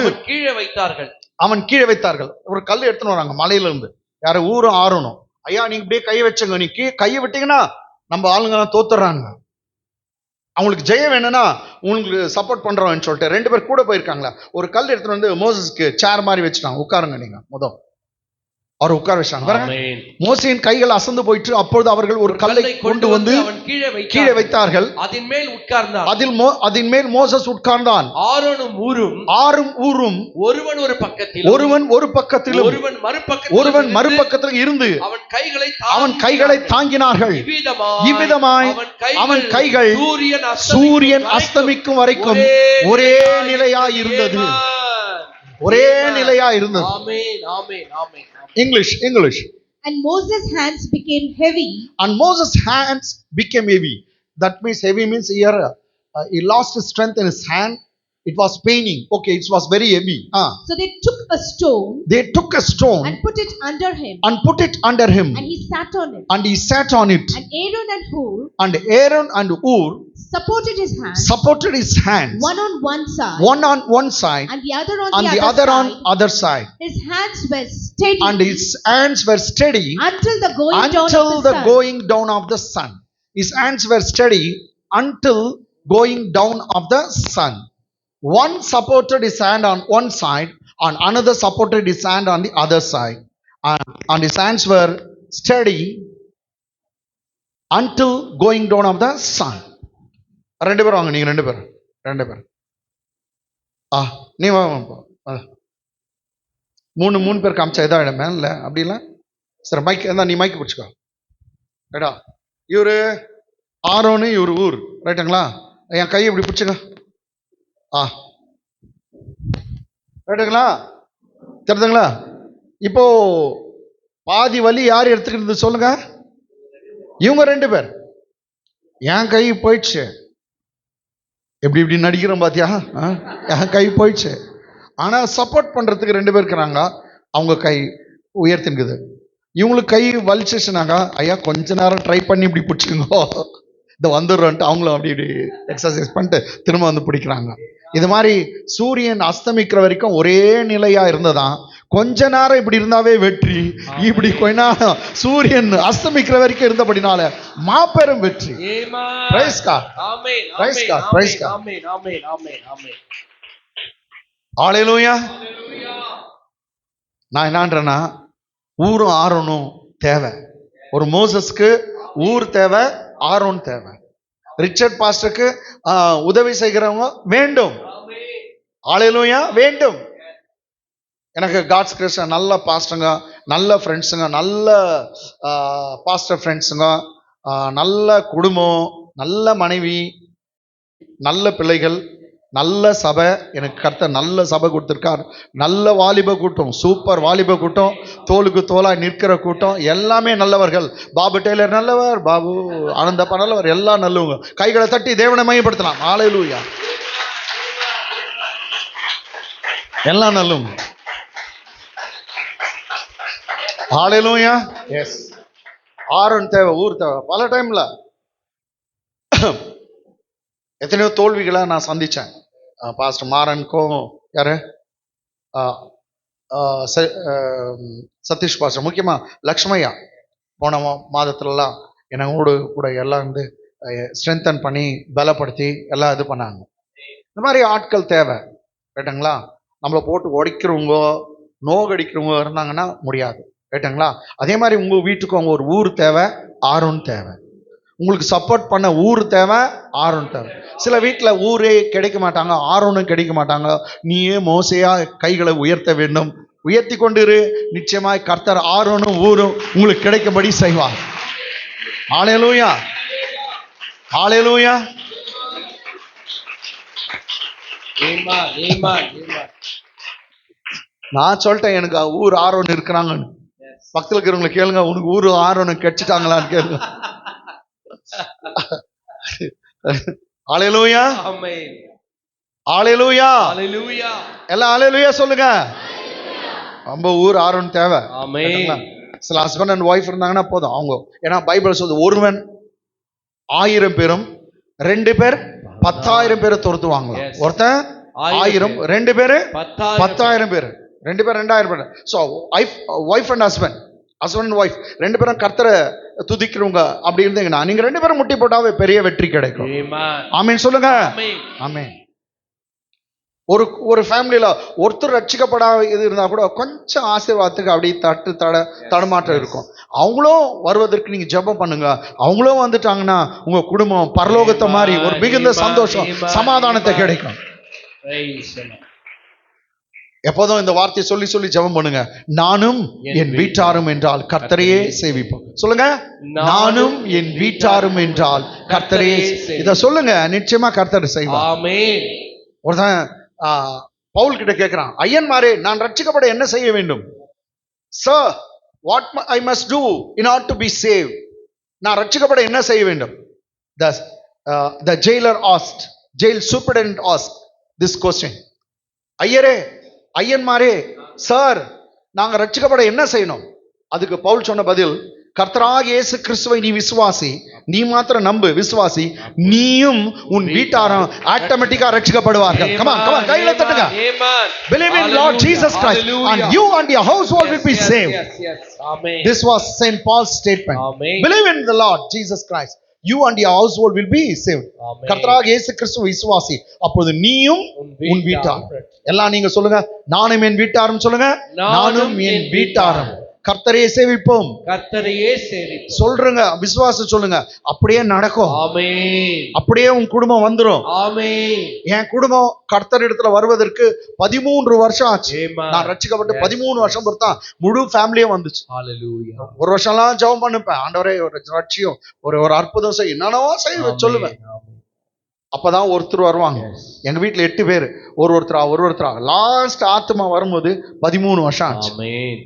Speaker 1: அவன் கீழே வைத்தார்கள். ஒரு கல் எடுத்துன்னு வராங்க மலையில இருந்து. யாரும் ஊரும் ஆறணும். ஐயா நீங்க இப்படியே கையை வச்சுங்க, நீ கையை விட்டீங்கன்னா நம்ம ஆளுங்க தோத்துறாங்க. அவங்களுக்கு ஜெயம் வேணும்னா உங்களுக்கு சப்போர்ட் பண்றோம்னு சொல்லிட்டு 2 பேர் கூட போயிருக்காங்களா. ஒரு கல் எடுத்துட்டு வந்து மோசஸ்க்கு சேர் மாதிரி வச்சுட்டாங்க. உட்காருங்க நீங்க. அவர் உட்கார வச்சாங்க. மோசேயின் கைகள் அசந்து போயிற்று. அப்பொழுது அவர்கள் ஒரு கல்லை கொண்டு வந்து கீழே வைத்தார்கள். அதின் மேல் மோசஸ் உட்கார்ந்தான். ஆறும் ஊரும் ஒருவன் ஒரு பக்கத்திலும் ஒருவன் மறுபக்கத்திலும் இருந்து அவன் கைகளை தாங்கினார்கள். இவ்விதமாய் அவன் கைகள் சூரியன் அஸ்தமிக்கும் வரைக்கும் ஒரே நிலையாய் இருந்தது. English.
Speaker 4: And Moses' hands became heavy.
Speaker 1: That means heavy means here he lost his strength in his hand. It was paining. Okay, it was very heavy.
Speaker 4: So they took a stone and put it under him. And he sat on it.
Speaker 1: And Aaron and Hur
Speaker 4: supported his hands,
Speaker 2: one on one side,
Speaker 4: and the other on
Speaker 2: and
Speaker 4: the
Speaker 2: the
Speaker 4: other
Speaker 2: other on
Speaker 4: side.
Speaker 2: other side,
Speaker 4: His hands were steady
Speaker 2: and his hands were steady
Speaker 4: until the going down
Speaker 2: until
Speaker 4: of the
Speaker 2: the
Speaker 4: sun.
Speaker 2: going down of the sun. His hands were steady until going down of the sun. One supported his hand on one side, and another supported his hand on the other side, and his hands were steady until going down of the sun. ரெண்டு பேரும் வாங்க, நீங்க ரெண்டு பேரும் நீ வா மூணு பேர் காமிச்சா இதாகிடுமே இல்லை அப்படி இல்லை. சரி மைக் இருந்தா நீ மைக் பிடிச்சிக்கோ. ரைட்டா, இவரு ஆரோனு இவரு ஊர், ரைட்டுங்களா? என் கையை இப்படி பிடிச்சுங்க. ரைட்டுங்களா? தெரியுதுங்களா? இப்போ பாதி வலி யார் எடுத்துக்கிறது சொல்லுங்க? இவங்க ரெண்டு பேர். என் கை போயிடுச்சு, எப்படி நடிக்கிறோம் பாத்தியா? என் கை போயிடுச்சு. ஆனா சப்போர்ட் பண்றதுக்கு ரெண்டு பேர் இருக்கிறாங்க. அவங்க கை உயர்த்தின்குது. இவங்களுக்கு கை வலிச்சிச்சுனாங்க, ஐயா கொஞ்ச நேரம் ட்ரை பண்ணி இப்படி பிடிச்சிங்கோ, இந்த வந்துடுறோன்ட்டு அவங்களும் அப்படி இப்படி எக்ஸசைஸ் பண்ணிட்டு திரும்ப வந்து பிடிக்கிறாங்க. இது மாதிரி சூரியன் அஸ்தமிக்கிற வரைக்கும் ஒரே நிலையா இருந்ததான். கொஞ்ச நேரம் இப்படி இருந்தாவே வெற்றி, இப்படி கொஞ்ச நேரம் சூரியன் அஸ்தமிக்கிற வரைக்கும் இருந்தபடினால மாபெரும் வெற்றி. Praise God. Praise God. Praise God. Hallelujah. நான் என்னன்றேன்னா, ஊரும் ஆரோனும் தேவை. ஒரு மோசஸ்க்கு ஊர் தேவை, ஆரோன் தேவை. ரிச்சர்ட் பாஸ்டருக்கு உதவி செய்கிறவங்க வேண்டும். ஹல்லேலூயா, வேண்டும். எனக்கு காட்ஸ் கிரேஸ் நல்ல பாஸ்டருங்க, நல்ல ஃப்ரெண்ட்ஸுங்க, நல்ல பாஸ்டர் ஃப்ரெண்ட்ஸுங்க, நல்ல குடும்பம், நல்ல மனைவி, நல்ல பிள்ளைகள், நல்ல சபை. எனக்கு கர்த்தர் நல்ல சபை கொடுத்துருக்கார். நல்ல வாலிப கூட்டம், சூப்பர் வாலிப கூட்டம், தோளுக்கு தோலா நிற்கிற கூட்டம், எல்லாமே நல்லவர்கள். பாபு டெய்லர் நல்லவர், பாபு ஆனந்தப்பா நல்லவர், எல்லாம் நல்லவங்க. கைகளை தட்டி தேவனை மையப்படுத்தலாம். ஹல்லேலூயா, எல்லாம் நல்லவங்க. ஹல்லேலூயா. எஸ், ஆரோன் தேவை, ஊர் தேவை. பல டைம்ல எத்தனையோ தோல்விகளை நான் சந்திச்சேன். பாஸ்டர் மாறனுக்கும் யாரு சதீஷ் பாஸ்டர், முக்கியமா லக்ஷ்மையா போன மாதத்துலலாம் என்னோடு கூட எல்லாம் வந்து ஸ்ட்ரென்தன் பண்ணி பலப்படுத்தி எல்லாம் இது பண்ணாங்க. இந்த மாதிரி ஆட்கள் தேவை, ரைட்டுங்களா? நம்மளை போட்டு உடைக்கிறவங்க, நோகடிக்கிறவங்க இருந்தாங்கன்னா முடியாது, ரைட்டுங்களா? அதே மாதிரி உங்க வீட்டுக்கு அவங்க ஒரு ஊர் தேவை, ஆரோன் தேவை. உங்களுக்கு சப்போர்ட் பண்ண ஊர் தேவை, ஆரோன் தேவை. சில வீட்டில் ஊரே கிடைக்க மாட்டாங்க, ஆரோனும் கிடைக்க மாட்டாங்க. நீயே மோசையா கைகளை உயர்த்த வேண்டும், உயர்த்தி கொண்டிரு. நிச்சயமாய் கர்த்தர் ஆரோனும் ஊரும் உங்களுக்கு கிடைக்கும்படி செய்வார். ஹல்லேலூயா, ஹல்லேலூயா. நான் சொல்லிட்டேன், எனக்கு ஊர் ஆரோன் இருக்கிறாங்கன்னு. பக்கத்தில் இருக்கிறவங்களை கேளுங்க, உனக்கு ஊர் ஆரோனு கிடைச்சிட்டாங்களான்னு கேளுங்க. ஹல்லேலூயா, ஹல்லேலூயா, ஹல்லேலூயா. எல்லாம் ஹல்லேலூயா சொல்லுங்க. நம்ம ஊர் ஆரோன் தேவை. சில ஹஸ்பண்ட் அண்ட் ஒய்ஃப் இருந்தாங்கன்னா போதும் அவங்க. ஏன்னா பைபிள் சொல்லுது, ஒருவன் 1000 பேரும் 2 பேர் 10,000 பேரை துரத்துவாங்க. ஒருத்தன் 1000, 2 பேரு 10,000 பேர், 2 பேர் 2000 பேர். So wife and husband and wife 2 பேரும் கர்த்தரை துதிக்கிறவங்க அப்படி இருந்தீங்கன்னா நீங்க 2 பேரும் முட்டி போட்டாவே பெரிய வெற்றி கிடைக்கும். ஆமீன் சொல்லுங்க. ஆமீன். ஒரு ஃபேமிலியில ஒருத்தர் ரட்சிக்கப்படாத இது இருந்தா கூட கொஞ்சம் ஆசீர்வாதத்துக்கு அப்படி தடுமாற்றம் இருக்கும். அவங்களும் வருவதற்கு நீங்க ஜெபம் பண்ணுங்க. அவங்களும் வந்துட்டாங்கன்னா உங்க குடும்பம் பரலோகத்தை மாதிரி ஒரு மிகுந்த சந்தோஷம், சமாதானத்தை கிடைக்கும். எப்போதும் இந்த வார்த்தையை சொல்லி சொல்லி ஜெபம் பண்ணுங்க. நானும் என் வீட்டாரும் என்றால் கர்த்தரையே சேவிப்போம். சொல்லுங்க, நானும் என் வீட்டாரும் என்றால் கர்த்தரையே. இத சொல்லுங்க, நிச்சயமா கர்த்தர் செய்வார். ஆமென். ஒருத்தன் பவுல் கிட்ட கேட்கிறான், ஐயன்மாரே நான் ரட்சிக்கப்பட என்ன செய்ய வேண்டும்? Sir, what I must do in order to be saved? நான் ரட்சிக்கப்பட என்ன செய்ய வேண்டும்? The jailer asked, jail superintendent asked this question. ஐயன்மாரே, சார் நாங்க ரட்சிக்கப்பட என்ன செய்யணும்? அதுக்கு பவுல் சொன்ன பதில்,
Speaker 1: கர்த்தராகிய இயேசு கிறிஸ்துவை நீ விசுவாசி, நீ மாத்திரம் நம்பு, விசுவாசி, நீயும் உன் வீட்டாரும் ஆட்டோமேட்டிக்கா ரட்சிக்கப்படுவார்கள். come on கையில தட்டுங்க.
Speaker 3: Amen.
Speaker 1: Believe in Lord Jesus Christ and you and your household will be saved.
Speaker 3: Yes. Amen.
Speaker 1: This was Saint Paul's statement.
Speaker 3: Amen.
Speaker 1: Believe in the Lord Jesus Christ, you and your household will be saved.
Speaker 3: Amen.
Speaker 1: கர்த்தராகிய இயேசு கிறிஸ்துவை விசுவாசி, அப்பொழுது நீயும் உன் வீட்டாரும். எல்லாம் நீங்க சொல்லுங்க, நானும் என் வீட்டாரும் சொல்லுங்க. நானும் என் வீட்டாரும் கர்த்தரையே சேவிப்போம்.
Speaker 3: கர்த்தரையே சேவிப்போம்
Speaker 1: சொல்றங்க, விசுவாசம் சொல்லுங்க, அப்படியே நடக்கும்.
Speaker 3: ஆமென்.
Speaker 1: அப்படியே உன் குடும்பம் வந்துரும்.
Speaker 3: ஆமென்.
Speaker 1: என் குடும்பம் கர்த்தர் இடத்துல வருவதற்கு 13 வருஷம் ஆச்சு.
Speaker 3: Amen.
Speaker 1: நான் ரட்சிக்கப்பட்டு 13 வருஷம் பொறுத்தான் முழு ஃபேமிலியே வந்துச்சு.
Speaker 3: Hallelujah.
Speaker 1: ஒரு வருஷம்லாம் ஜெபம் பண்ணுப்பேன், ஆண்டவரே ஒரு ரட்சியம், ஒரு அற்புதம் செய், என்னென்னவோ செய்ய சொல்லுவேன். அப்பதான் ஒருத்தர் வருவாங்க. எங்க வீட்டுல 8 பேர், ஒருத்தரா லாஸ்ட் ஆத்மா வரும்போது 13 வருஷம் ஆச்சு.
Speaker 3: ஆமென்.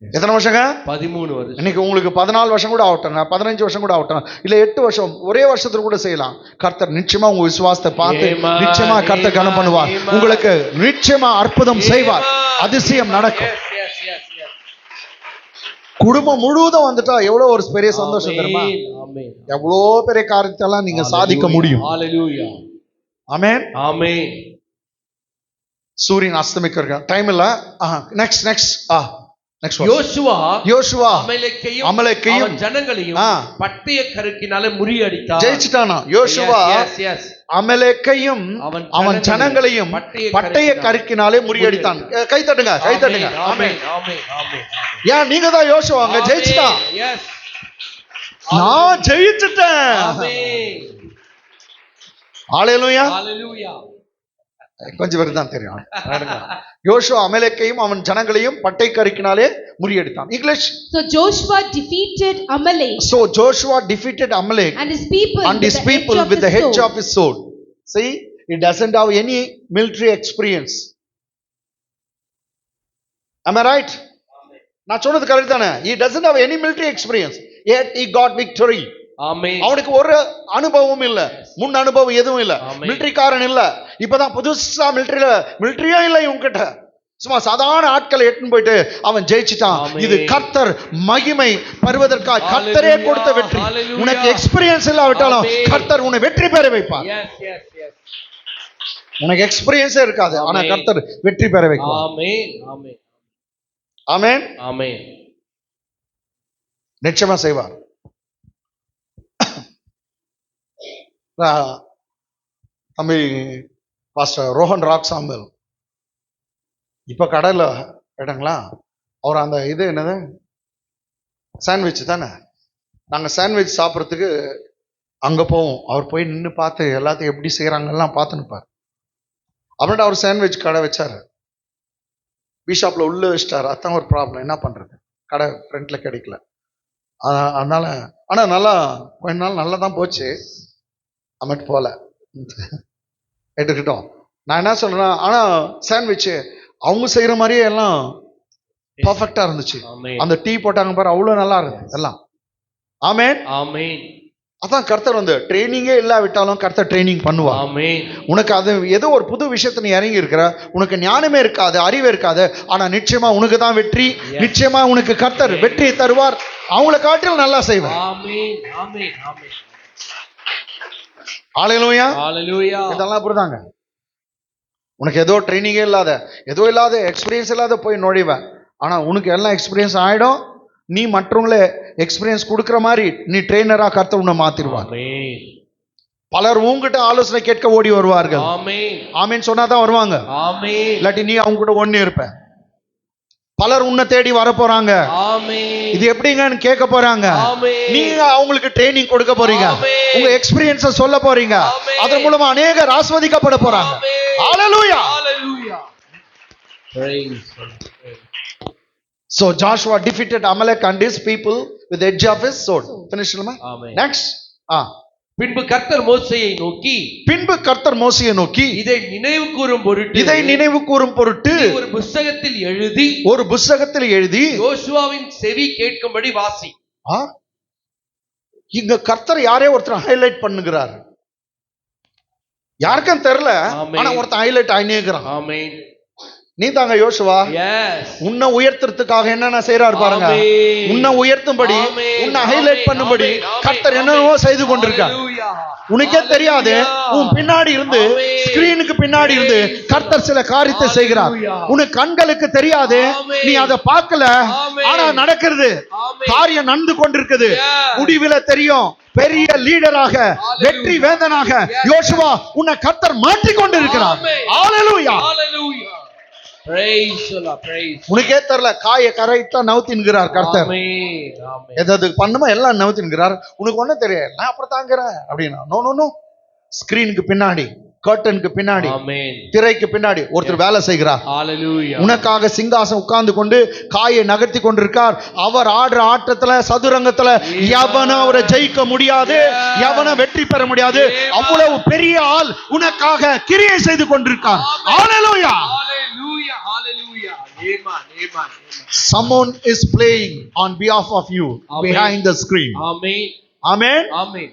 Speaker 1: எத்தனை வருஷங்க?
Speaker 3: 13 வருஷம்.
Speaker 1: இன்னைக்கு உங்களுக்கு 14 வருஷம் கூட ஆகட்டும், 15 வருஷம் கூட ஆகட்டும், இல்ல 8 வருஷம், ஒரே வருஷத்துல கூட செய்யலாம். கர்த்தர் நிச்சயமா உங்க விசுவாசத்தை பார்த்து
Speaker 3: Amen.
Speaker 1: நிச்சயமா கர்த்தர் கனம் பண்ணுவார்.
Speaker 3: Amen.
Speaker 1: உங்களுக்கு நிச்சயமா அற்புதம் செய்வார், அதிசயம் நடக்கும்.
Speaker 3: Yes.
Speaker 1: குடும்பம் முழுவதும் வந்துட்டா எவ்வளவு ஒரு பெரிய சந்தோஷம் தெரியுமா?
Speaker 3: ஆமென்.
Speaker 1: எவ்வளோ பெரிய காரியத்தை எல்லாம் நீங்க சாதிக்க முடியும்.
Speaker 3: Hallelujah.
Speaker 1: ஆமென்.
Speaker 3: ஆமென்.
Speaker 1: சூரியன் அஸ்தமிக்க டைம் இல்ல. நெக்ஸ்ட் யோசுவா அமலேக்கையும்
Speaker 3: அவன் ஜனங்களையும் பட்டய கருக்கினால முறியடித்தான்.
Speaker 1: ஜெயிச்சிட்டானா யோசுவா? அமலேக்கையும் அவன் ஜனங்களையும் பட்டய கருக்கினாலே முறியடித்தான். கை தட்டுங்க.
Speaker 3: ஆமென்.
Speaker 1: ஏன் நீங்க தான் யோசுவாங்க, ஜெயிச்சிட்டான். நான் ஜெயிச்சிட்டேன். ஹalleluya. கொஞ்சம் பேருக்கு தான் தெரியும். யோசுவா அமலேக்கையும் அவன் ஜனங்களையும் பட்டை கருக்கினாலே முறியடித்தான். English.
Speaker 4: So Joshua defeated Amalek
Speaker 1: and his people with the edge of his sword. See, he doesn't have any military experience. Am I right? நான் சொன்னது கரெக்ட் தானே? He doesn't have any military experience, yet he got victory.
Speaker 3: ஆமென்.
Speaker 1: அவனுக்கு ஒரு அனுபவம் இல்ல, முன் அனுபவம் எதுவும் இல்ல, மிலிட்டரிக்காரன் இல்ல, இப்பதான் புதுசா மிலிட்டரியா இல்ல இவங்கிட்ட, சும்மா சாதாரண ஆட்களை எட்டுன்னு போயிட்டு அவன் ஜெயிச்சிட்டான். இது கர்த்தர் மகிமை பருவதற்காக கர்த்தரே கொடுத்த வெற்றி. உனக்கு எக்ஸ்பீரியன்ஸ் இல்லாவிட்டாலும் கர்த்தர் உன்னை வெற்றி பெற வைப்பார். உனக்கு எக்ஸ்பீரியன்ஸே இருக்காது, ஆனா கர்த்தர் வெற்றி பெற வைப்பார். ஆமென். நிச்சயமா செய்வார். தம்பி பாஸ்டர் ரோஹன் ராக் சாம்பல் இப்ப கடையில் கேட்டாங்களா, அவர் அந்த இது என்னது சாண்ட்விச் தானே, நாங்கள் சாண்ட்விச் சாப்பிட்றதுக்கு அங்கே போவோம். அவர் போய் நின்று பார்த்து எல்லாத்தையும் எப்படி செய்கிறாங்கலாம் பார்த்து நிற்பார். அப்படின்ட்டு அவர் சாண்ட்விச் கடை வச்சார், பிஷாப்பில் உள்ளே வச்சிட்டார். அதுதான் ஒரு ப்ராப்ளம், என்ன பண்ணுறது, கடை ஃப்ரண்ட்டில் கிடைக்கல. அதனால ஆனால் நல்லா கொஞ்ச நாள் நல்லா தான் போச்சு. அம்மட்டு போல எடுத்துக்கிட்டோம். நான் என்ன சொல்றேன்னா, ஆனா சாண்ட்விச் அவங்க செய்யற மாதிரியே எல்லாம் பர்ஃபெக்டா இருந்துச்சு. அந்த டீ போட்டாங்க பாரு, அவ்வளவு நல்லா இருக்கு எல்லாம். ஆமென். அதான் கர்த்தர் வந்து ட்ரைனிங்கே இல்லாவிட்டாலும் கர்த்தர் ட்ரைனிங் பண்ணுவா. உனக்கு அது ஏதோ ஒரு புது விஷயத்த நீ இறங்கி இருக்கிற, உனக்கு ஞானமே இருக்காது, அறிவே இருக்காது, ஆனா நிச்சயமா உனக்கு தான் வெற்றி. நிச்சயமா உனக்கு கர்த்தர் வெற்றியை தருவார். அவங்கள காட்டிலும் நல்லா செய்வார். ஹalleluya. இதெல்லாம் அப்படிதாங்க. உனக்கு ஏதோ ட்ரைனிங்கே இல்லாத, ஏதோ இல்லாத எக்ஸ்பீரியன்ஸ் இல்லாத போய் நுழைவேன். ஆனா உனக்கு எல்லாம் எக்ஸ்பீரியன்ஸ் ஆயிடும். நீ மற்றவங்கள எக்ஸ்பீரியன்ஸ் கொடுக்குற மாதிரி நீ ட்ரெயினரா கர்த்தர் உன்னை மாத்திடுவார். பலர் உங்ககிட்ட ஆலோசனை கேட்க ஓடி வருவார்கள். ஆமீன் சொன்னாதான் வருவாங்க, இல்லாட்டி நீ அவங்க கூட ஒண்ணு இருப்ப. பலர் உன்னை தேடி வர போறாங்க, இது எப்படிங்கன்னு கேட்க போறாங்க. நீங்க அவங்களுக்கு ட்ரைனிங் கொடுக்க போறீங்க, உங்க எக்ஸ்பீரியன்ஸ சொல்ல போறீங்க. அதன் மூலமா அநேகர் ஆஸ்வதிக்கப்பட போறாங்க. ஹalleluya. So Joshua defeated Amalek and his people with the edge of his sword. Finish it. Next.
Speaker 3: பின்பு கர்த்தர் மோசேயை நோக்கி இதை நினைவு கூறும் பொருட்டு ஒரு புத்தகத்தில் எழுதி யோசுவாவின் செவி கேட்கும்படி வாசி. இங்க கர்த்தர் யாரே ஒருத்தர் ஹைலைட் பண்ணுகிறார். யாருக்கும் தெரியல, ஆனா ஒருத்தர் ஹைலைட் ஆயினேங்கிறான்.
Speaker 1: நீ தாங்க யோசுவா.
Speaker 3: எஸ்
Speaker 1: உன்னை உயர்த்துறதுக்காக என்னென்ன செய்யறாரு பாருங்க.
Speaker 3: ஆமென்.
Speaker 1: உன்னை உயர்த்தும்படி,
Speaker 3: ஆமென்.
Speaker 1: உன்னை ஹைலைட் பண்ணும்படி
Speaker 3: ஆமென்.
Speaker 1: கர்த்தர்
Speaker 3: ஆமென்.
Speaker 1: என்னென்னவோ செய்து கொண்டிருக்கார்.
Speaker 3: ஹalleluya.
Speaker 1: உனக்கே தெரியாது,
Speaker 3: ஹalleluya.
Speaker 1: உன் பின்னாடி இருந்து,
Speaker 3: ஆமென்.
Speaker 1: ஸ்கிரீனுக்கு பின்னாடி இருந்து கர்த்தர் சில காரியத்தை செய்கிறார்.
Speaker 3: ஹalleluya.
Speaker 1: உனக்கு கண்களுக்கு தெரியாது,
Speaker 3: ஆமென்.
Speaker 1: நீ அதை பார்க்கல,
Speaker 3: ஆமென்.
Speaker 1: ஆனா நடக்கிறது,
Speaker 3: ஆமென்.
Speaker 1: காரியம் நடந்து கொண்டிருக்குது.
Speaker 3: Yes.
Speaker 1: முடிவில தெரியும், பெரிய லீடராக, வெற்றி வேந்தனாக யோசுவா உன்னை கர்த்தர் மாற்றிக் கொண்டிருக்கிறார்.
Speaker 3: ஆமென்.
Speaker 1: ஹalleluya.
Speaker 3: ஹalleluya. praise the Lord, praise.
Speaker 1: உனக்கே தெரியல, காய கரைத்தா நவுத்தின்கிறார் கர்த்தர்.
Speaker 3: ஆமென். ஆமென்.
Speaker 1: எதாவது பண்ணுமா எல்லாம் நவுத்தின்கிறார். உனக்கு ஒண்ணும் தெரியல, நான் அப்புறம் தாங்கிறேன் அப்படின்னா. நோ நோ நோ, ஸ்கிரீனுக்கு பின்னாடி, கர்டனுக்கு பின்னாடி,
Speaker 3: ஆமென்.
Speaker 1: திரைக்கு பின்னாடி ஒருத்தர் வேலை செய்கிறார்.
Speaker 3: ஹalleluya.
Speaker 1: உனக்காக சிங்காசனம் உட்கார்ந்து கொண்டு காயை நகர்த்தி கொண்டிருக்கார். அவர் ஆடுற ஆட்டத்துல, சதுரங்கத்துல எவனும் அவரை ஜெயிக்க முடியாது, எவனும் வெற்றி பெற முடியாது. அவ்வளவு பெரிய ஆள் உனக்காக கிரியை செய்து கொண்டிருக்கார். ஹalleluya.
Speaker 3: Hallelujah, hallelujah. Amen, amen, amen.
Speaker 1: Someone is playing on behalf of you
Speaker 3: Amen.
Speaker 1: behind the screen.
Speaker 3: Amen,
Speaker 1: Amen.
Speaker 3: amen.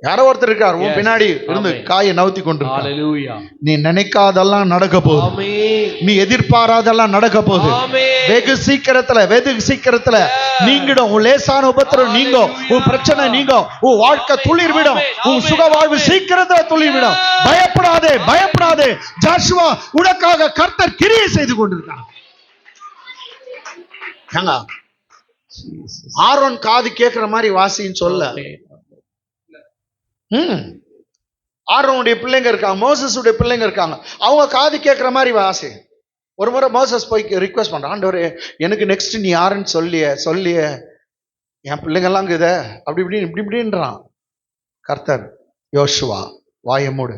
Speaker 1: யாரோ ஒருத்தர் இருக்கார் உன்
Speaker 3: Yes.
Speaker 1: பின்னாடி இருந்து
Speaker 3: Amen.
Speaker 1: காயை நவுத்தி கொண்டிருக்கார்.
Speaker 3: Hallelujah.
Speaker 1: நீ நினைக்காதெல்லாம் நடக்க போகுது.
Speaker 3: Amen.
Speaker 1: நீ எதிர்பாராதெல்லாம் நடக்க போகுது.
Speaker 3: Amen.
Speaker 1: வெகு சீக்கிரத்துல நீங்கிடும். உன் லேசான உபத்திரம் நீங்கும், உன் பிரச்சனை நீங்கும், உன் வாழ்க்கை துளிர் விடும், உன் சுக வாழ்வு சீக்கிரத்துல துளிர் விடும். பயப்படாதே. ஜாஷுவா உனக்காக கர்த்தர் கிரியை செய்து கொண்டிருக்கார். ஆரோன் காது கேட்கிற மாதிரி வாசின்னு சொல்ல. ஆரோனுடைய பிள்ளைங்க இருக்காங்க, மோசஸுடைய பிள்ளைங்க இருக்காங்க, அவங்க காது கேட்கிற மாதிரி வாசி. ஒரு முறை மோசஸ் போய் ரிக்வெஸ்ட் பண்றான், ஆண்டவரே எனக்கு நெக்ஸ்ட் நீ யாருன்னு சொல்லிய என் பிள்ளைங்கெல்லாம் இத அப்படி இப்படின்றான். கர்த்தர் யோசுவா வாயை மூடு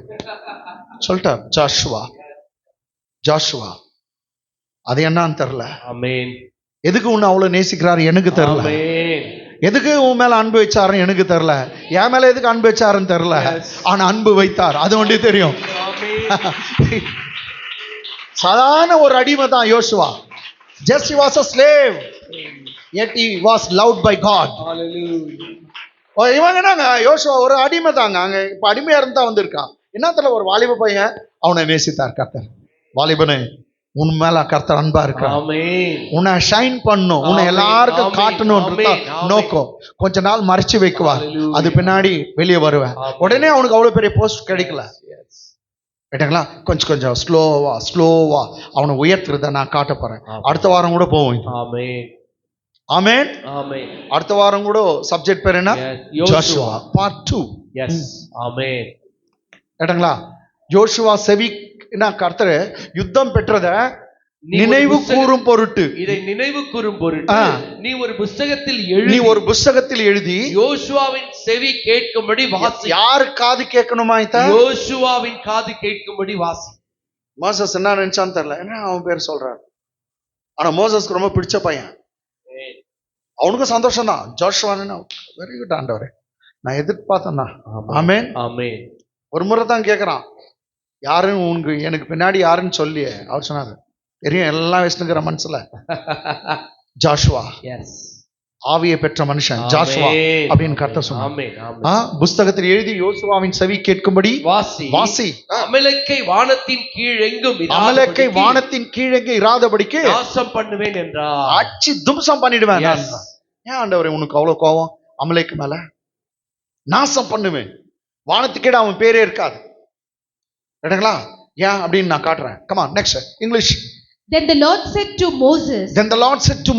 Speaker 1: சொல்லிட்டார். ஜாஷுவா அது என்னன்னு தெரியல.
Speaker 3: ஆமென்.
Speaker 1: எதுக்கு உன்னை அவ்வளவு நேசிக்கிறாரு எனக்கு தெரியல.
Speaker 3: ஆமென்.
Speaker 1: எதுக்கு உன் மேல அன்பு வச்சாருன்னு எனக்கு தெரியல. என் மேல எதுக்கு அன்பு வச்சாருன்னு தெரியல. ஆனா அன்பு வைத்தார், அது ஒன்றே தெரியும்.
Speaker 3: ஆமென்.
Speaker 1: சாதாரண ஒரு அடிமை தான் யோசுவா. Just he was a slave, yet he was loved by God.
Speaker 3: Hallelujah.
Speaker 1: இவங்க என்னங்க, யோசுவா ஒரு அடிமை தாங்க. அங்க இப்ப அடிமையா இருந்தா வந்திருக்கான். என்னத்துல ஒரு வாலிப பையன் அவனை நேசித்தார் கர்த்தர். வாலிபனே, உன் மேல கர்த்தர் அன்பா இருக்கார்.
Speaker 3: ஆமென்.
Speaker 1: உன்னை ஷைன் பண்ணும், உன்னை
Speaker 3: ஆமென்.
Speaker 1: எல்லாருக்கும்
Speaker 3: ஆமென்.
Speaker 1: காட்டணும்
Speaker 3: ஆமென்.
Speaker 1: நோக்கம். கொஞ்ச நாள் மறைச்சு வைக்குவார்,
Speaker 3: Hallelujah.
Speaker 1: அது பின்னாடி வெளியே வருவேன்.
Speaker 3: ஆமென்.
Speaker 1: உடனே அவனுக்கு அவ்வளவு பெரிய போஸ்ட் கிடைக்கல.
Speaker 3: Yes.
Speaker 1: கேட்டாங்களா, கொஞ்சம் ஸ்லோவா அவனை உயர்த்துறத நான் காட்ட போறேன்.
Speaker 3: ஆமென்.
Speaker 1: அடுத்த வாரம் கூட போவோம்.
Speaker 3: ஆமென்.
Speaker 1: ஆமென்.
Speaker 3: ஆமென்.
Speaker 1: அடுத்த வாரம் கூட சப்ஜெக்ட் பேர் என்ன?
Speaker 3: Yes.
Speaker 1: Joshua part 2.
Speaker 3: Yes. ஆமென்.
Speaker 1: கேட்டாங்களா, ஜோஷுவா செவி கர்த்தர் யுத்தம் பெற்றத நினைவு கூறும் பொருட்டு,
Speaker 3: இதை நினைவு கூறும் பொருட்டு நீ ஒரு புத்தகத்தில் எழுதி யோசுவாவின் செவி கேட்கும்படி வாசி.
Speaker 1: யாரு காது கேட்கணுமா?
Speaker 3: யோசுவாவின் காது கேட்கும்படி வாசி.
Speaker 1: மோசஸ் என்ன நினைச்சான்னு தெரியல, என்ன அவன் பேர் சொல்றான். ஆனா மோசஸ்க்கு ரொம்ப பிடிச்ச பையன், அவனுக்கும் சந்தோஷம் தான். ஜோஷுவான்னு வெரி குட் ஆண்டவரே, நான் எதிர்பார்த்தேன் தான். ஆமென்.
Speaker 3: ஆமென்.
Speaker 1: ஒரு முறை தான் கேட்கறான், யாருன்னு உனக்கு எனக்கு பின்னாடி யாருன்னு சொல்லி அவர் சொன்னாரு, தெரியும் எல்லாம் வச்சுக்கிற மனசுல. ஜாஷுவா,
Speaker 3: எஸ்,
Speaker 1: ஆவியை பெற்ற மனுஷன் ஜாஷுவா அப்படின்னு கர்த்தர் சொன்னார்.
Speaker 3: ஆமென். ஆமென்.
Speaker 1: புஸ்தகத்தில் எழுதி யோசுவாவின் செவி கேட்கும்படி வாசி.
Speaker 3: அமலேக்கை வானத்தின் கீழ் எங்கும்
Speaker 1: அமலேக்கை வானத்தின் கீழெங்கே இராதபடிக்கு
Speaker 3: நாசம் பண்ணுவேன் என்றார்.
Speaker 1: அச்சி தும்சம் பண்ணிடுவேன். ஏன் ஆண்டவரே உனக்கு அவ்வளவு கோபம் அமலேக்கு மேல? நாசம் பண்ணுவேன், வானத்துக்கீழ அவன் பேரே இருக்காது. கேட்டீங்களா? ஏன் அப்படின்னு நான் காட்டுறேன். Come on, next English.
Speaker 4: Then the Lord said to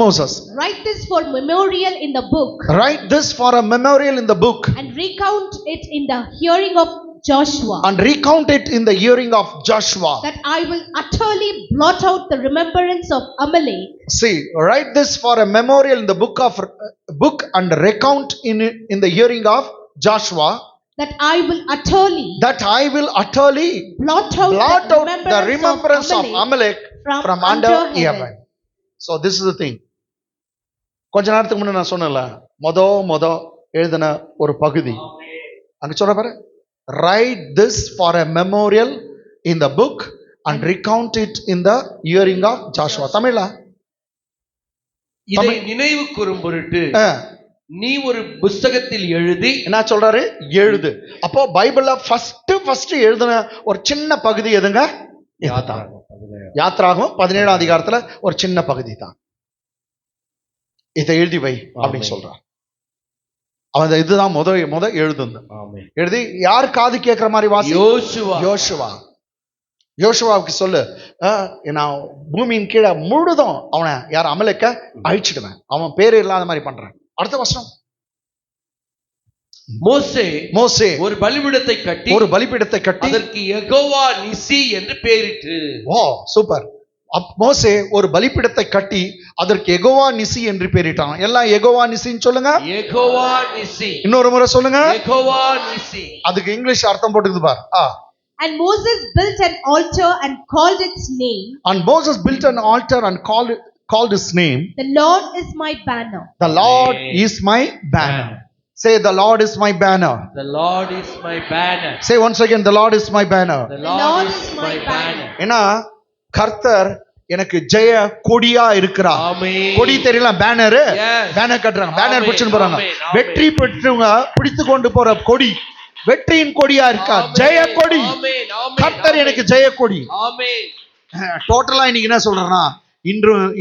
Speaker 4: Moses,
Speaker 1: write this for memorial in the book.
Speaker 4: Write this for a memorial in the book.
Speaker 1: And recount it in the hearing of Joshua. That I will utterly blot out the remembrance of Amalek.
Speaker 4: See, write this for a memorial in the book and recount in the hearing of Joshua.
Speaker 1: That I will utterly
Speaker 4: blot out the remembrance of Amalek from under heaven.
Speaker 1: So this is the thing. கொஞ்ச நேரத்துக்கு முன்ன நான் சொன்னேன்ல, மொத எழுதின ஒரு பகுதி அங்க சொல்ற பாரு, write this for a memorial in the book and recount it in the hearing of Joshua. தமிழ்ல
Speaker 3: இதை நினைவு கூறும் பொருட்டு நீ ஒரு புத்தகத்தில் எழுதி.
Speaker 1: என்ன சொல்றாரு? எழுது. அப்போ பைபிள்ல ஃபர்ஸ்ட் எழுதின ஒரு சின்ன பகுதி எதுங்க? யாத்ராகமம் 17ஆம் அதிகாரத்துல ஒரு சின்ன பகுதி தான். இதை எழுதி வை அப்படின்னு சொல்றான். அவன் இதுதான் முத எழுதுந்து எழுதி யார் காது கேட்கிற மாதிரி வாசி. யோசுவாவுக்கு சொல்லு, நான் பூமியின் கீழே முழுதும் அவனை யார் அமலேக்க அழிச்சிடுவேன், அவன் பேரு இல்லாத மாதிரி பண்றேன். அடுத்த வருஷம்
Speaker 3: மோசே ஒரு பலிபீடத்தை கட்டி அதற்கு யெகோவா நிசி என்று பெயரிட்டு.
Speaker 1: ஓ சூப்பர். மோசே ஒரு பலிபீடத்தை கட்டி அதற்கு யெகோவா நிசி என்று பெயரிட்டான். எல்லாம் யெகோவா நிசின்னு சொல்லுங்க.
Speaker 3: யெகோவா நிசி.
Speaker 1: இன்னொரு முறை சொல்லுங்க.
Speaker 3: யெகோவா நிசி.
Speaker 1: அதுக்கு இங்கிலீஷ் அர்த்தம் போட்டுக்குது பார்.
Speaker 4: And Moses built an altar and called its name.
Speaker 1: And Moses built an altar and called his name.
Speaker 4: The Lord is my banner.
Speaker 1: The Lord is my banner. Say, the Lord is my banner.
Speaker 3: The Lord is my banner.
Speaker 1: Say once again, the Lord is my banner.
Speaker 3: The Lord is my banner.
Speaker 1: ஏன்னா கர்த்தர் எனக்கு ஜெய கொடியா இருக்கிறார். கொடி தெரியல, banner கட்டுறாங்க, banner பிடிச்சுன்னு போறாங்க. வெற்றி பெற்றவங்க பிடித்து கொண்டு போற கொடி வெற்றியின் கொடியா இருக்கா, ஜெய கொடி. கர்த்தர் எனக்கு ஜெய கொடி. டோட்டலா இன்னைக்கு என்ன சொல்றேன்னா,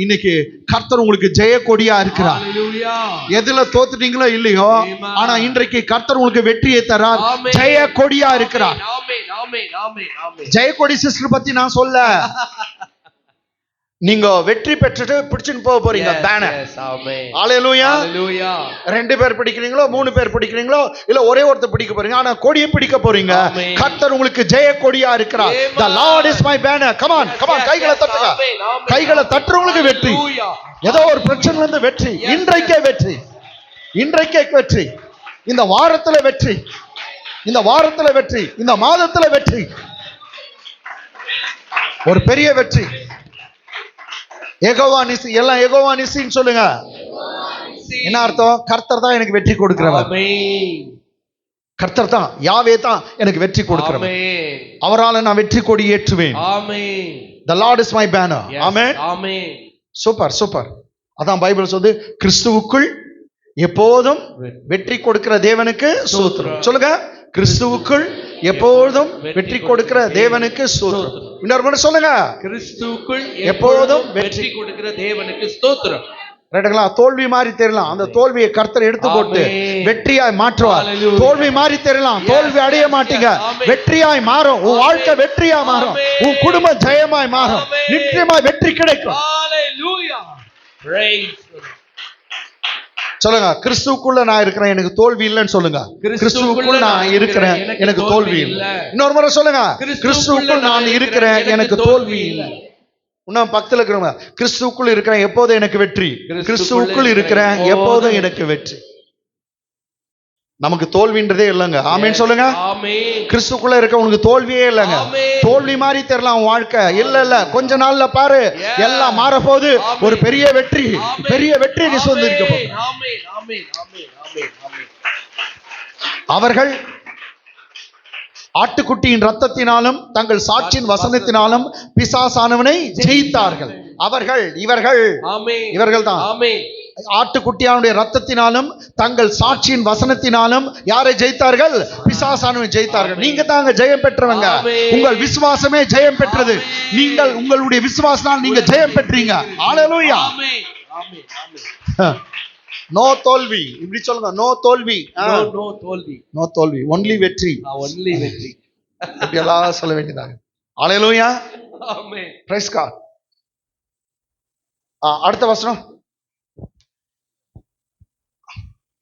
Speaker 1: இன்னைக்கு கர்த்தர் உங்களுக்கு ஜெய கொடியா இருக்கிறார். எதுல தோத்துட்டீங்களோ இல்லையோ, ஆனா இன்றைக்கு கர்த்தர் உங்களுக்கு வெற்றியை தரார், ஜெய கொடியா இருக்கிறார். ஜெய கொடி சிஸ்டர் பத்தி நான் சொல்ல, நீங்க வெற்றி பெற்றுட்டு பிடிச்சுன்னு போக போறீங்க பேனர். ஹல்லேலூயா. ரெண்டு பேர் பிடிக்கிறீங்களோ, மூணு பேர் பிடிக்கிறீங்களோ, இல்ல ஒரே ஒருத்தர் பிடிக்க போறீங்க, ஆனா கொடியை பிடிக்க போறீங்க. கர்த்தர் உங்களுக்கு ஜெய கொடியா இருக்கிறார். The Lord is my banner. Come on, come on, கைகளை தட்டுங்க. கைகளை தட்டுறவங்களுக்கு வெற்றி. ஏதோ ஒரு பிரச்சனைல இருந்து வெற்றி, இன்றைக்கே வெற்றி, இன்றைக்கே வெற்றி, இந்த வாரத்துல வெற்றி, இந்த வாரத்துல வெற்றி, இந்த மாதத்துல வெற்றி, ஒரு பெரிய வெற்றி. யெகோவா நிசி. எல்லாம் யெகோவா நிசின்னு சொல்லுங்க. என்ன அர்த்தம்? கர்த்தர் தான் எனக்கு வெற்றி கொடுக்கிறவர். கர்த்தர் தான், யாவே தான் எனக்கு வெற்றி கொடுக்கிறவர். அவரால நான் வெற்றி கொடி ஏற்றுவேன். The Lord is my banner. Amen. Super super. அதான் பைபிள் சொல்லுது, கிறிஸ்துவுக்குள் எப்போதும் வெற்றி கொடுக்கிற தேவனுக்கு ஸ்தோத்திரம். சொல்லுங்க, கிறிஸ்துவுக்குள் எப்போதும் வெற்றி கொடுக்கிற தேவனுக்கு ஸ்தோத்திரம். இன்னொரு முறை சொல்லுங்க,
Speaker 3: கிறிஸ்துவுக்குள்
Speaker 1: எப்போதும்
Speaker 3: வெற்றி கொடுக்கிற தேவனுக்கு ஸ்தோத்திரம்.
Speaker 1: ரைட்டுங்களா? தோல்வி மாதிரி தெரியலாம், அந்த தோல்வியை கர்த்தர் எடுத்து போட்டு வெற்றியாய் மாற்றுவார். தோல்வி மாதிரி தெரியலாம், தோல்வி அடைய மாட்டீங்க, வெற்றியாய் மாறும். உன் வாழ்க்கை வெற்றியா மாறும், உன் குடும்பம் ஜெயமாய் மாறும், நிச்சயமாய் வெற்றி கிடைக்கும். சொல்லுங்க, கிறிஸ்துவுக்குள்ள நான் இருக்கிறேன், எனக்கு தோல்வி இல்லைன்னு சொல்லுங்க. கிறிஸ்துவுக்குள்ள நான் இருக்கிறேன், எனக்கு தோல்வி இல்லை. இன்னொரு முறை சொல்லுங்க, கிறிஸ்துவுக்குள் நான் இருக்கிறேன், எனக்கு தோல்வி இல்லை. இன்னும் பக்கத்துல இருக்கிறவங்க, கிறிஸ்துவுக்குள் இருக்கிறேன், எப்போதும் எனக்கு வெற்றி. கிறிஸ்துவுக்குள் இருக்கிறேன், எப்போதும் எனக்கு வெற்றி. நமக்கு தோல்வின்றதே இல்லைங்க. ஆமென் சொல்லுங்க. கிறிஸ்துக்குள்ள இருக்க உனக்கு தோல்வியே இல்லைங்க. தோல்வி மாதிரி தெரியலாம் வாழ்க்கை, இல்ல கொஞ்ச நாள்ல பாரு எல்லாம் மாற போகுது. ஒரு பெரிய வெற்றி, பெரிய வெற்றி நீ சொந்திருக்க போகுது. அவர்கள் ஆட்டுக்குட்டியின் ரத்தத்தினாலும் தங்கள் சாட்சியின் வசனத்தினாலும் பிசாசானவனை ஜெயித்தார்கள். அவர்கள் இவர்கள் தான் ஆட்டுக்குட்டியானுடைய ரத்தத்தினாலும் தங்கள் சாட்சியின் வசனத்தினாலும் யாரை ஜெயித்தார்கள்? பிசாசானவனை ஜெயித்தார்கள். நீங்க தாங்க ஜெயம் பெற்றவங்க. உங்கள் விசுவாசமே ஜெயம் பெற்றது. நீங்கள் உங்களுடைய விசுவாசத்தால் நீங்க ஜெயம் பெற்றீங்க. ஹல்லேலூயா. நோ தோல்வி. இப்படி சொல்லுங்க, நோ தோல்வி. நோ தோல்வி, ஒன்லி வெற்றி. இப்படி எல்லாம் சொல்ல வேண்டியதாக. ஹல்லேலூயா. ஆமென். Praise God. அடுத்த வசனம்.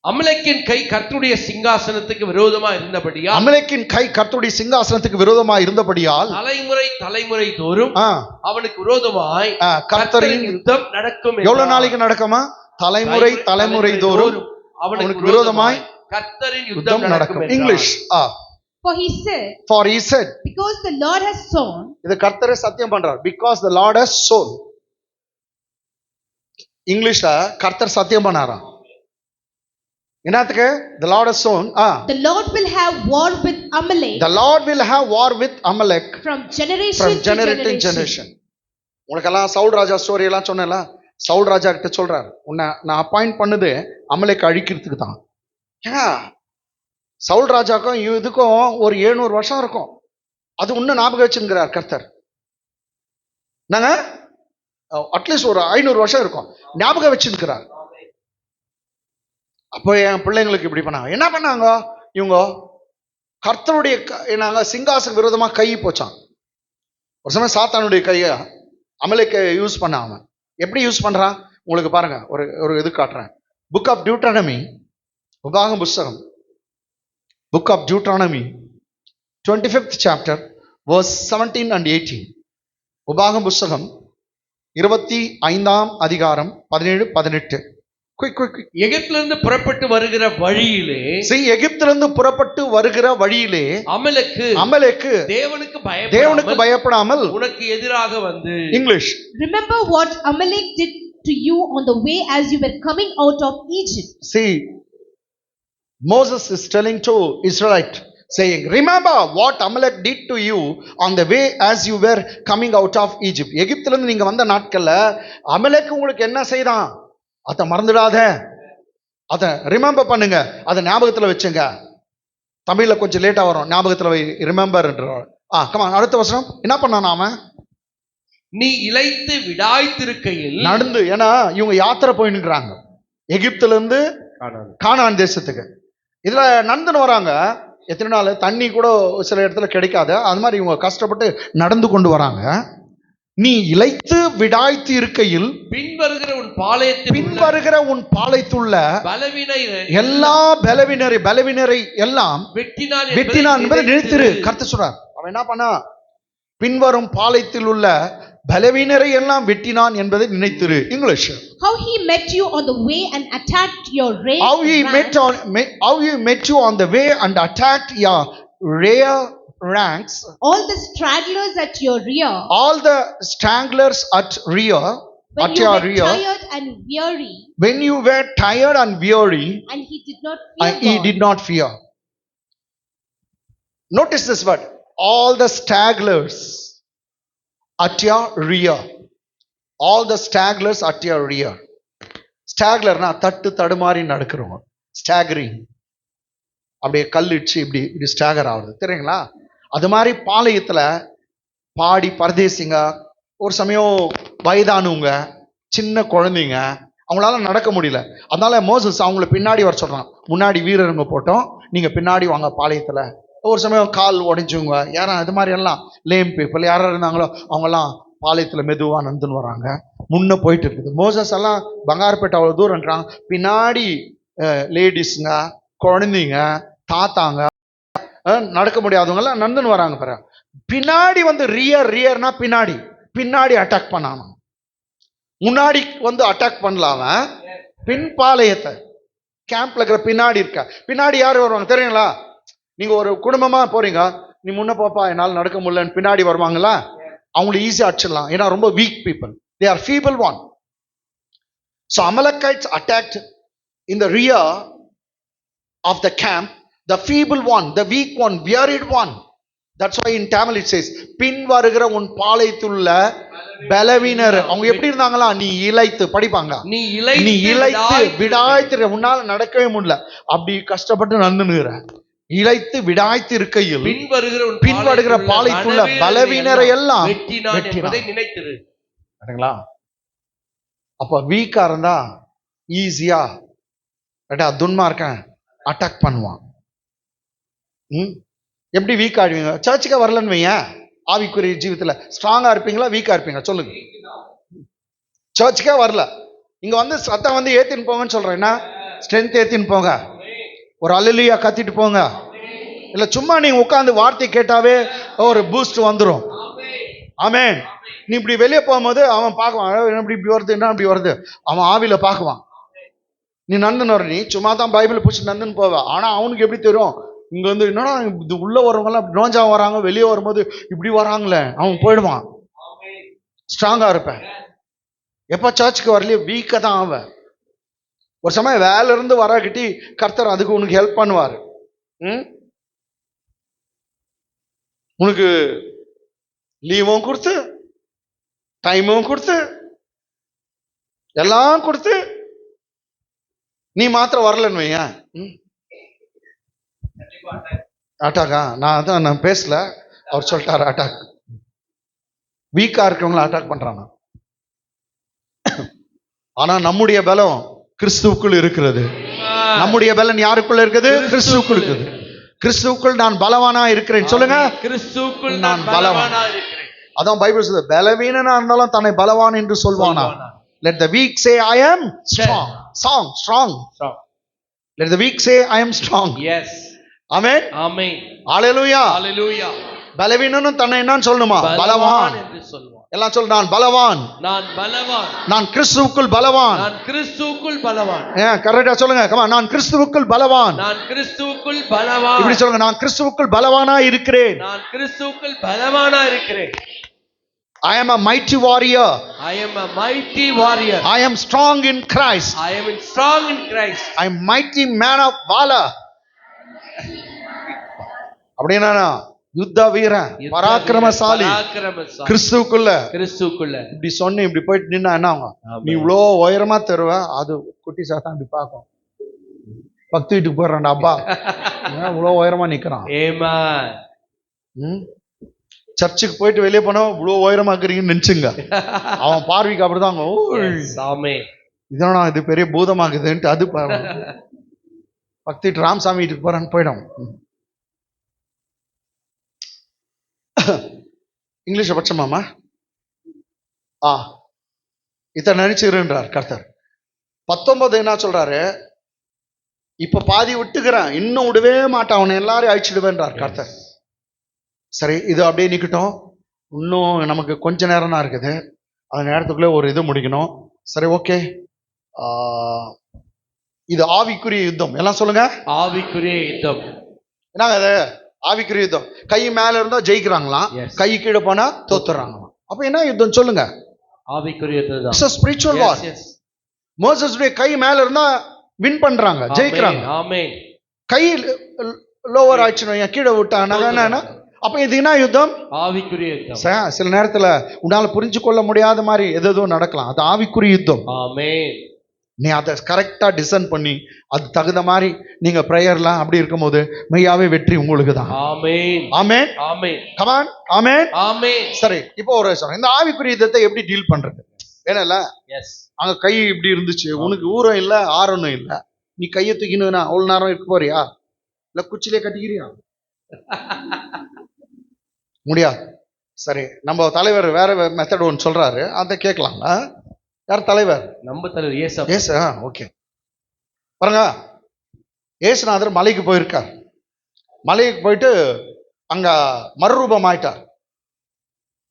Speaker 3: அமலேக்கின் கை கர்த்தருடைய சிங்காசனத்துக்கு விரோதமா இருந்தபடியால்,
Speaker 1: அமலேக்கின் கை கர்த்தருடைய சிங்காசனத்துக்கு விரோதமா இருந்தபடியால்,
Speaker 3: தலைமுறை தோறும் அவனுக்கு விரோதமாய் கர்த்தரின் யுத்தம் நடக்கும்.
Speaker 1: எவ்வளவு நாளைக்கு நடக்குமா? தலைமுறை தோறும் அவனுக்கு விரோதமாய் கர்த்தரின் யுத்தம் நடக்கும். English. For he said,
Speaker 4: because the Lord has sown.
Speaker 1: இது கர்த்தரே சத்தியம் பண்றார். Because the Lord has sown. இங்கிலீஷ்ல கர்த்தர் சத்தியம் பண்ணாராம். என்னத்துக்கு? The Lord has sown.
Speaker 4: The Lord will have war with Amalek.
Speaker 1: The Lord will have war with Amalek
Speaker 4: from generation to generation.
Speaker 1: உனக்கெல்லாம் சவுல் ராஜா ஸ்டோரி எல்லாம் சொன்னேன்ல, சவுல் ராஜா கிட்ட சொல்றார், உன்னை நான் அப்பாயிண்ட் பண்ணது அமலேக் அழிக்கிறதுக்கு தான். ஏன்னா சவுல் ராஜாக்கும் இதுக்கும் ஒரு 700 வருஷம் இருக்கும். அது இன்னும் ஞாபகம் வச்சுங்கிறார் கர்த்தர்.
Speaker 2: நாங்க அட்லீஸ்ட் ஒரு 500 வருஷம் இருக்கும், ஞாபகம் வச்சிருக்கிறார். அப்போ என் பிள்ளைங்களுக்கு இப்படி பண்ணாங்க. என்ன பண்ணாங்க இவங்க? கர்த்தருடைய நாங்க சிங்காசன விரோதமா கை போச்சான். ஒரு சமயம் சாத்தானுடைய கையை அமலேக்க யூஸ் பண்ண. அவன் எப்படி யூஸ் பண்றான் உங்களுக்கு பாருங்க. ஒரு இது காட்டுறேன். புக் ஆஃப் டியூட்ரானமி, உபாகம் புஸ்தகம், book of Deuteronomy 25th chapter verse 17 and 18. உபாகம் புஸ்தகம் 25ஆம் அதிகாரம் 17, 18.
Speaker 3: எகிப்திலிருந்து புறப்பட்டு வருகிற வழியிலே,
Speaker 2: எகிப்திலிருந்து புறப்பட்டு வருகிற வழியிலே அமலேக்கு தேவனுக்கு பயப்படாமல் உனக்கு எதிராக வந்து. English.
Speaker 4: Remember what Amalek did to you on the way as you were coming out of Egypt.
Speaker 2: See, Moses is telling to Israelite, saying, remember what Amalek did to you on the way as you were coming out of Egypt. எகிப்திலிருந்து நீங்க வந்த நாட்கள்ல அமலேக்கு உங்களுக்கு என்ன செய்தான், அதை மறந்துடாத, அதை ரிமெம்பர் பண்ணுங்க, அதை ஞாபகத்துல வச்சுங்க. தமிழ்ல கொஞ்சம் லேட்டா வரும், ஞாபகத்துல ரிமெம்பர். கமான், அடுத்த வசனம். என்ன பண்ணான் அவன்?
Speaker 3: நீ இளைத்து விடாய்த்திருக்கையில்
Speaker 2: நடந்து. ஏன்னா இவங்க யாத்திரை போயின்னுக்குறாங்க எகிப்துல இருந்து கானான் தேசத்துக்கு. இதுல நடந்துன்னு வராங்க. எத்தனை நாள் தண்ணி கூட சில இடத்துல கிடைக்காது, அது மாதிரி இவங்க கஷ்டப்பட்டு நடந்து கொண்டு வராங்க. நீ இளைத்து விடாய்த்து இருக்கையில் பின்வருகிற உன் பாளையத்துள்ள எல்லா பலவினரை எல்லாம் வெட்டினான் என்பதை நினைத்திரு. கர்த்தர் சொல்றார். அவன் என்ன பண்ணா? பின்வரும் பாளையத்தில் உள்ள பலவீனரை எல்லாம் வெட்டினான் என்பதை நினைத்திரு. English.
Speaker 4: How he met you on the way and attacked your rear.
Speaker 2: How he met you on the way and attacked your rear ranks.
Speaker 4: All the stragglers at your rear.
Speaker 2: All the stragglers at rear.
Speaker 4: When you were tired and weary.
Speaker 2: When you were tired and weary.
Speaker 4: And he did not fear.
Speaker 2: He did not fear. Notice this word. All the stragglers at your rear. All the stragglers at your rear. ஸ்டாக்லர்னா தட்டு தடுமாறி நடக்கிறவங்க. Staggering, அப்படியே கல்லிச்சு இப்படி ஸ்டாகர் ஆகுது தெரியுங்களா? அது மாதிரி பாளையத்துல பாடி பரதேசிங்க, ஒரு சமயம் வயதானவங்க, சின்ன குழந்தைங்க, அவங்களால நடக்க முடியல. அதனால மோசஸ் அவங்கள பின்னாடி வர சொல்றான். முன்னாடி வீரருங்க போட்டோம், நீங்க பின்னாடி வாங்க பாளையத்துல. ஒரு சமயம் கால் உடைஞ்சவங்க யாரும் இது மாதிரி எல்லாம் லேம் பீப்புள் யாரும் இருந்தாங்களோ அவங்கெல்லாம் பாளையத்துல மெதுவா நந்துன்னு வராங்க. முன்ன போயிட்டு இருக்குது. மோசஸ் எல்லாம் பங்காரப்பேட்டை அவ்வளவு தூரம்ன்றாங்க. பின்னாடி லேடிஸுங்க, குழந்தைங்க, தாத்தாங்க, நடக்க முடியாதவங்க எல்லாம் நந்துன்னு வராங்க. பாரு, பின்னாடி வந்து ரியர்னா பின்னாடி அட்டாக் பண்ணாங்க. முன்னாடி வந்து அட்டாக் பண்ணலாம பின் பாளையத்தை கேம்ப்ல இருக்கிற பின்னாடி இருக்க. பின்னாடி யாரு வருவாங்க தெரியுங்களா? நீங்க ஒரு குடும்பமா போறீங்க, நீ முன்ன போப்பா என்னால் நடக்க முடியலன்னு பின்னாடி வருவாங்களா? அவங்களை ஈஸியா அடிச்சிடலாம். ஏன்னா ரொம்ப week people, they are feeble one. So Amalekites attacked in the rear of the camp, the feeble one, the weak one, wearied one. That's why in Tamil it says, பின் வருகிற உன் பாளையத்துள்ள பலவீனர். அவங்க எப்படி இருந்தாங்களா? நீ இளைத்து படிப்பாங்க. நீ இளைத்து விடாய்த்து, உன்னால நடக்கவே முடியல, அப்படி கஷ்டப்பட்டு நடந்துனுகிற. இளைத்து விடாய்த்து இருக்கையில் பின்வருகிற பாளையத்துள்ள பலவீனரை எல்லாம் நினைத்திரு. அப்ப வீக்கா இருந்தா ஈஸியா துன்மார்க்கன் அட்டாக் பண்ணுவான். எப்படி வீக் ஆடுவீங்க? சர்ச்சுக்கு வரலன்னு வையன், ஆவிக்குரிய ஜீவித்துல ஸ்ட்ராங்கா இருப்பீங்களா வீக்கா இருப்பீங்க? சொல்லுங்க. சர்ச்சுக்கே வரல, இங்க வந்து சத்தம் வந்து ஏத்தின்னு போங்கன்னு சொல்றேன். என்ன ஸ்ட்ரென்த் ஏத்தின்னு போங்க, ஒரு அல்லேலூயா கத்திட்டு போங்க. இல்ல சும்மா நீங்க உட்கார்ந்து வார்த்தை கேட்டாவே ஒரு பூஸ்ட் வந்துடும். ஆமென். நீ இப்படி வெளியே போகும்போது அவன் பார்க்குவான், இப்படி வருது, என்ன இப்படி வருது, அவன் ஆவில பார்க்குவான். நீ நந்தன் வர, நீ சும்மா தான் பைபிள் பிடிச்சி நந்தன் போவ. ஆனா அவனுக்கு எப்படி தெரியும் இங்க வந்து என்னன்னா இது உள்ள வரவங்க எல்லாம் நோஞ்சா வராங்க, வெளியே வரும்போது இப்படி வராங்களே, அவன் போயிடுவான். ஸ்ட்ராங்கா இருப்பேன். எப்ப சர்ச்சுக்கு வரலையே வீக்கா தான் அவன். ஒரு சமயம் வேலை இருந்து வராக்கிட்டி கர்த்தர் அதுக்கு உனக்கு ஹெல்ப் பண்ணுவார். உனக்கு லீவும் கொடுத்து, டைமும் கொடுத்து, எல்லாம் கொடுத்து, நீ மாத்திரம் வரலன்னு வையன். அட்டாக்கா? நான் பேசல, அவர் சொல்லிட்டாரு அட்டாக்.
Speaker 1: வீக்கா இருக்கவங்கள அட்டாக் பண்றாங்க. ஆனா நம்முடைய பலம் கிறிஸ்துவுக்குள் இருக்கிறது. நம்முடைய பலன் யாருக்குள்ள இருக்குது? கிறிஸ்துவுக்குள் இருக்குது. கிறிஸ்துவுக்குள் நான் பலவானா இருக்கிறேன். சொல்லுங்க,
Speaker 3: கிறிஸ்துவுக்குள் நான் பலவானா இருக்கிறேன்.
Speaker 1: அதான் பைபிள் சொல்லுது, பலவீனனா இருந்தாலும் தன்னை பலவான் என்று சொல்வானா. Let the weak say I am strong. Strong. Let the weak say I am strong.
Speaker 3: Yes.
Speaker 1: Amen.
Speaker 3: Amen.
Speaker 1: Hallelujah.
Speaker 3: Hallelujah.
Speaker 1: பலவீனனும் தன்னை என்னன்னு சொல்லணுமா? பலவான்
Speaker 3: என்று சொல்வான்.
Speaker 1: எல்லாம் சொல்லு, நான் பலவான்,
Speaker 3: நான் பலவான்,
Speaker 1: நான் கிறிஸ்துவுக்குள் பலவான்.
Speaker 3: நான் கிறிஸ்துவுக்குள் பலவான்.
Speaker 1: கரெக்டா சொல்லுங்க. கமா, நான் கிறிஸ்துவுக்குள் பலவான்.
Speaker 3: நான் கிறிஸ்துவுக்குள் பலவான்.
Speaker 1: இப்படி சொல்லுங்க, நான் கிறிஸ்துவுக்குள் பலவானா இருக்கிறேன்.
Speaker 3: நான் கிறிஸ்துவுக்குள் பலவானா இருக்கிறேன்.
Speaker 1: I am a mighty warrior.
Speaker 3: I am a mighty warrior.
Speaker 1: I am strong in Christ.
Speaker 3: I am strong in Christ.
Speaker 1: I am mighty man of valor. அப்படினா யுத்த வீரன், பராக்கிரமசாலி, கிறிஸ்துவுக்குள்ள. இப்படி சொன்ன இப்படி போயிட்டு நின்னா என்ன ஆகும்? நீ இவ்வளோ உயரமா தருவ, அது குட்டி சாத்தான் இப்படி பார்க்கும். பக்தி வீட்டுக்கு போயிடறான்டா அப்பா, இவ்வளோ உயரமா நிக்கிறான். சர்ச்சுக்கு போயிட்டு வெளியே போனா இவ்வளோ உயரமா இருக்கிறீங்கன்னு நினைச்சுங்க. அவன் பார்வைக்கு அப்படிதான், இதனா இது பெரிய பூதமாகுதுன்ட்டு அது பக்தி ராமசாமி வீட்டுக்கு போறான்னு போயிடும். இங்கிலீஷ பட்சமாமா இத்தனை நினைச்சுக்கிறார் கர்த்தர். 19 என்ன சொல்றாரு? இப்ப பாதி விட்டுக்கிறேன், இன்னும் விடவே மாட்டான், அவனை எல்லாரையும் அழிச்சிடுவேன்றார் கர்த்தர். சரி, இது அப்படியே நிக்கட்டும். இன்னும் நமக்கு கொஞ்ச நேரம் தான் இருக்குது. அந்த நேரத்துக்குள்ளே ஒரு இது முடிக்கணும். சரி, ஓகே. இது ஆவிக்குரிய யுத்தம். எல்லாம் சொல்லுங்க,
Speaker 3: ஆவிக்குரிய யுத்தம்.
Speaker 1: என்னங்க அது? ஆவிக்குரிய யுத்தம். கை மேல இருந்தா ஜெயிக்கிறாங்களாம், கை கீழே போனா தோத்துறாங்களாம். அப்ப என்ன யுத்தம் சொல்லுங்க?
Speaker 3: ஆவிக்குரிய யுத்தம்.
Speaker 1: It's a spiritual war. மோசஸுடைய கை மேல இருந்தா வின் பண்றாங்க, ஜெயிக்கிறாங்க. ஆமென். கை லோவர் ஆயிடுச்சு, கீழே விட்டாங்க என்ன? அப்ப இது என்ன யுத்தம்? ஆவிக்குரிய யுத்தம். சில நேரத்துல உன்னால புரிஞ்சு கொள்ள முடியாத மாதிரி எதோ நடக்கலாம், அது ஆவிக்குரிய யுத்தம். ஆமென். நீ அதை கரெக்டா டிசைன் பண்ணி அது தகுந்த மாதிரி நீங்க பிரேயர்லாம் அப்படி இருக்கும்போது மெய்யாவே வெற்றி உங்களுக்கு தான். Amen. Amen. Amen. Come on. Amen. Amen. சரி, இப்போ ஒரு இந்த ஆவிக்குரிய யுத்தத்தை எப்படி டீல் பண்றது? ஏனல்ல, எஸ், அங்க கை இப்படி இருந்துச்சு, உனக்கு ஊரம் இல்ல ஆரணும் இல்ல, நீ கையை தூக்கினா அவ்வளவு நேரம் இருக்க போறியா? இல்ல குச்சிலே கட்டிக்கிறியா? முடியாது. சரி, நம்ம தலைவர் வேற மெத்தட் ஒன்று சொல்றாரு, அதை கேட்கலாங்களா? யார் தலைவர்? நம்ம தலைவர் ஏசு. ஓகே, பாருங்க, ஏசுநாதர் மலைக்கு போயிருக்கார். மலைக்கு போயிட்டு அங்க மறுரூபம் ஆயிட்டார்.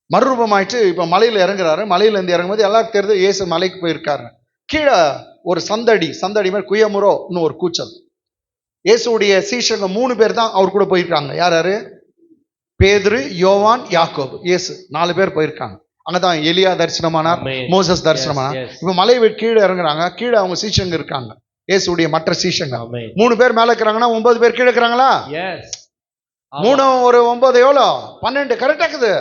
Speaker 1: மறுரூபம் ஆயிட்டு இப்ப மலையில இறங்குறாரு. மலையில இருந்து இறங்கும்போது எல்லாருக்கும் தெரியுது ஏசு மலைக்கு போயிருக்காரு. கீழே ஒரு சந்தடி மாதிரி குயமுறோ இன்னும் ஒரு கூச்சல். இயேசுடைய சீஷங்க 3 பேர் தான் அவர் கூட போயிருக்காங்க. யாரு? பேதுரு, யோவான், யாக்கோபு. இயேசு 4 பேர் போயிருக்காங்க. அங்கதான் எலியா தரிசனமானார், மோசஸ் தரிசனமானார். இப்ப மலை கீழே இறங்குறாங்க. கீழே அவங்க சீஷங்க இருக்காங்க, இயேசுடைய மற்ற சீஷங்க. 3 பேர் மேல இருக்கிறாங்கன்னா 9 பேர் கீழே இருக்கிறாங்களா? 3 ஒரு 9 எவ்வளோ? 12. கரெக்டா இருக்குது.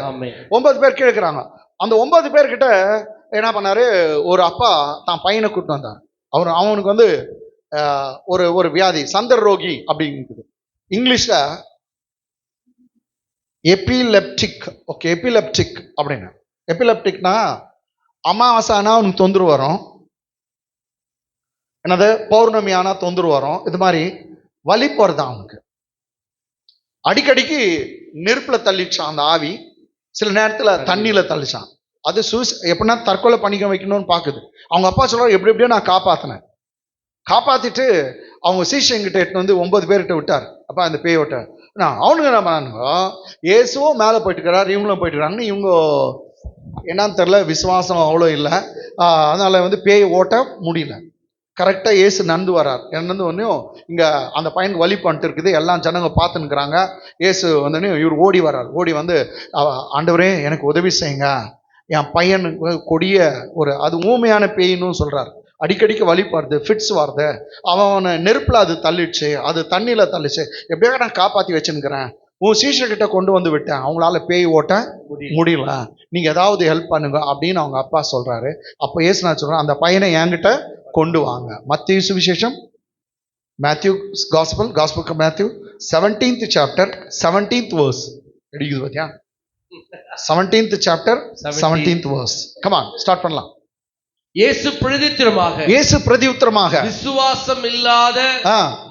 Speaker 1: 9 பேர் கீழே இருக்கிறாங்க. அந்த 9 பேர்கிட்ட என்ன பண்ணாரு? ஒரு அப்பா தான் பையனை கூட்டு வந்தார். அவனுக்கு வந்து ஒரு வியாதி, சந்தர் ரோகி அப்படிங்குது. இங்கிலீஷ்ல எபிலெப்டிக். ஓகே, எபிலெப்டிக் அப்படின்னு. எபிலெப்டிக்னா அமாவாசை ஆனா அவனுக்கு தொந்தரவு வரும், என்னது பௌர்ணமி ஆனா தொந்தரவு வரும். இது மாதிரி வலி போறதான் அவனுக்கு. அடிக்கடிக்கு நெருப்புல தள்ளிச்சான் அந்த ஆவி, சில நேரத்துல தண்ணியில தள்ளிச்சான். அது எப்படின்னா தற்கொலை பண்ணிக்க வைக்கணும்னு பாக்குது. அவங்க அப்பா சொல்றாரு, எப்படி எப்படியோ நான் காப்பாத்தினேன். காப்பாத்திட்டு அவங்க சீஷங்கிட்ட எட்டு வந்து 9 பேர்கிட்ட விட்டார். அப்ப அந்த பேய் விட்ட அவனுங்க என்ன பண்ணானுங்க, இயேசுவும் மேலே போயிட்டு இருக்கிறார், இவங்களும் போயிட்டு இருக்காங்கன்னு இவங்க என்னன்னு தெரியல, விசுவாசம் அவ்வளோ இல்லை, அதனால வந்து பேய் ஓட்ட முடியல. கரெக்டாக இயேசு நடந்து வர்றார். நடந்து ஒன்றையும் இங்கே அந்த பையனுக்கு வலி பண்ணிட்டு இருக்குது, எல்லாம் ஜனங்க பார்த்துன்னுக்குறாங்க. இயேசு வந்தோடனே இவர் ஓடி வர்றார். ஓடி வந்து, ஆண்டவரே எனக்கு உதவி செய்யுங்க, என் பையனுக்கு கொடிய ஒரு அது ஊமையான பேயின்னு சொல்றார். அடிக்கடிக்கு வலி பாருது, ஃபிட்ஸ் வருது, அவனை நெருப்புல அது தள்ளிடுச்சு, அது தண்ணியில தள்ளிச்சு, எப்படியாக நான் காப்பாற்றி வச்சுருக்கிறேன், உன் சீஷர்கிட்ட கொண்டு வந்து விட்டேன், அவங்களால பேய் ஓட்ட முடியல, நீங்க ஏதாவது ஹெல்ப் பண்ணுங்க அப்படின்னு அவங்க அப்பா சொல்றாரு. அப்போ ஏசு நான் சொல்றேன், அந்த பையனை என்கிட்ட கொண்டு வாங்க. மத்தேயு சுவிசேஷம், Matthew gospel of Matthew 17th chapter 17th verse. எடுக்குது பார்த்தியா? 17th chapter 17th verse. Come on, start பண்ணலாம்.
Speaker 3: இயேசு பிரதித்திரமாக
Speaker 1: இயேசு பிரதியுத்தரமாக
Speaker 3: விசுவாசம் இல்லாத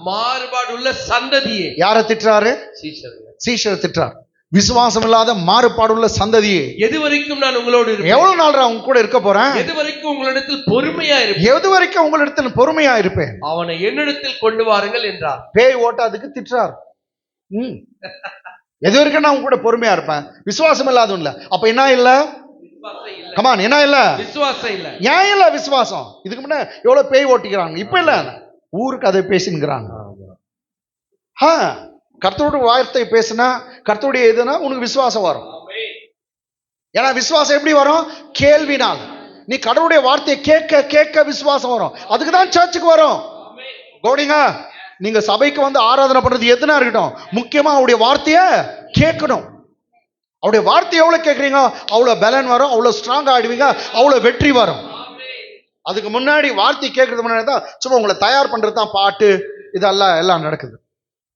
Speaker 3: மாறுபாடுள்ள சந்ததியே.
Speaker 1: யாரை திட்டுறாரு?
Speaker 3: சீஷர்கள்.
Speaker 1: சீஷரை திட்டுறார். விசுவாசம் இல்லாத மாறுபாடுள்ள சந்ததியே,
Speaker 3: எது வரைக்கும் நான் உங்களோடு இருப்பேன்?
Speaker 1: எவ்வளவு நாள் உங்க கூட இருக்க போறேன்?
Speaker 3: எது வரைக்கும் உங்களிடத்தில் பொறுமையா இருப்பேன்?
Speaker 1: எது வரைக்கும் உங்களிடத்தில் பொறுமையா இருப்பேன்?
Speaker 3: அவனை என்னிடத்தில் கொண்டு வாருங்கள் என்றார்.
Speaker 1: பேய் ஓட்டாதுக்கு திட்டுறார். எது வரைக்கும் நான் உங்க கூட பொறுமையா இருப்பேன்? விசுவாசம் இல்லாத இல்ல. அப்ப என்ன இல்ல? கமான், என்ன இல்ல?
Speaker 3: விசுவாசம் இல்ல.
Speaker 1: ஏன் இல்ல விசுவாசம்? இதுக்கு முன்ன எவ்வளவு பேய் ஓட்டிக்கிறாங்க, இப்ப இல்ல. ஊருக்கு அதை பேசினுங்கிறாங்க. கர்த்தருடைய வார்த்தை பேசினா, கர்த்தருடைய இதுனா உனக்கு விசுவாசம் வரும். ஏன்னா விசுவாசம் எப்படி வரும்? கேள்வினால். நீ கடவுளுடைய வார்த்தையை கேட்க கேட்க விசுவாசம் வரும். அதுக்கு தான் சர்ச்சுக்கு வரும். கவனிங்க, நீங்க சபைக்கு வந்து ஆராதனை பண்றது எதுனா இருக்கட்டும், முக்கியமா அவருடைய வார்த்தையை கேட்கணும். அவருடைய வார்த்தை எவ்வளவு கேட்குறீங்க, அவ்வளவு பலன் வரும், அவ்வளவு ஸ்ட்ராங் ஆயிடுவீங்க, அவ்வளவு வெற்றி வரும். அதுக்கு முன்னாடி வார்த்தை கேட்கறது முன்னாடி தான் சும்மா உங்களை தயார் பண்றது தான் பாட்டு இதெல்லாம் எல்லாம் நடக்குது.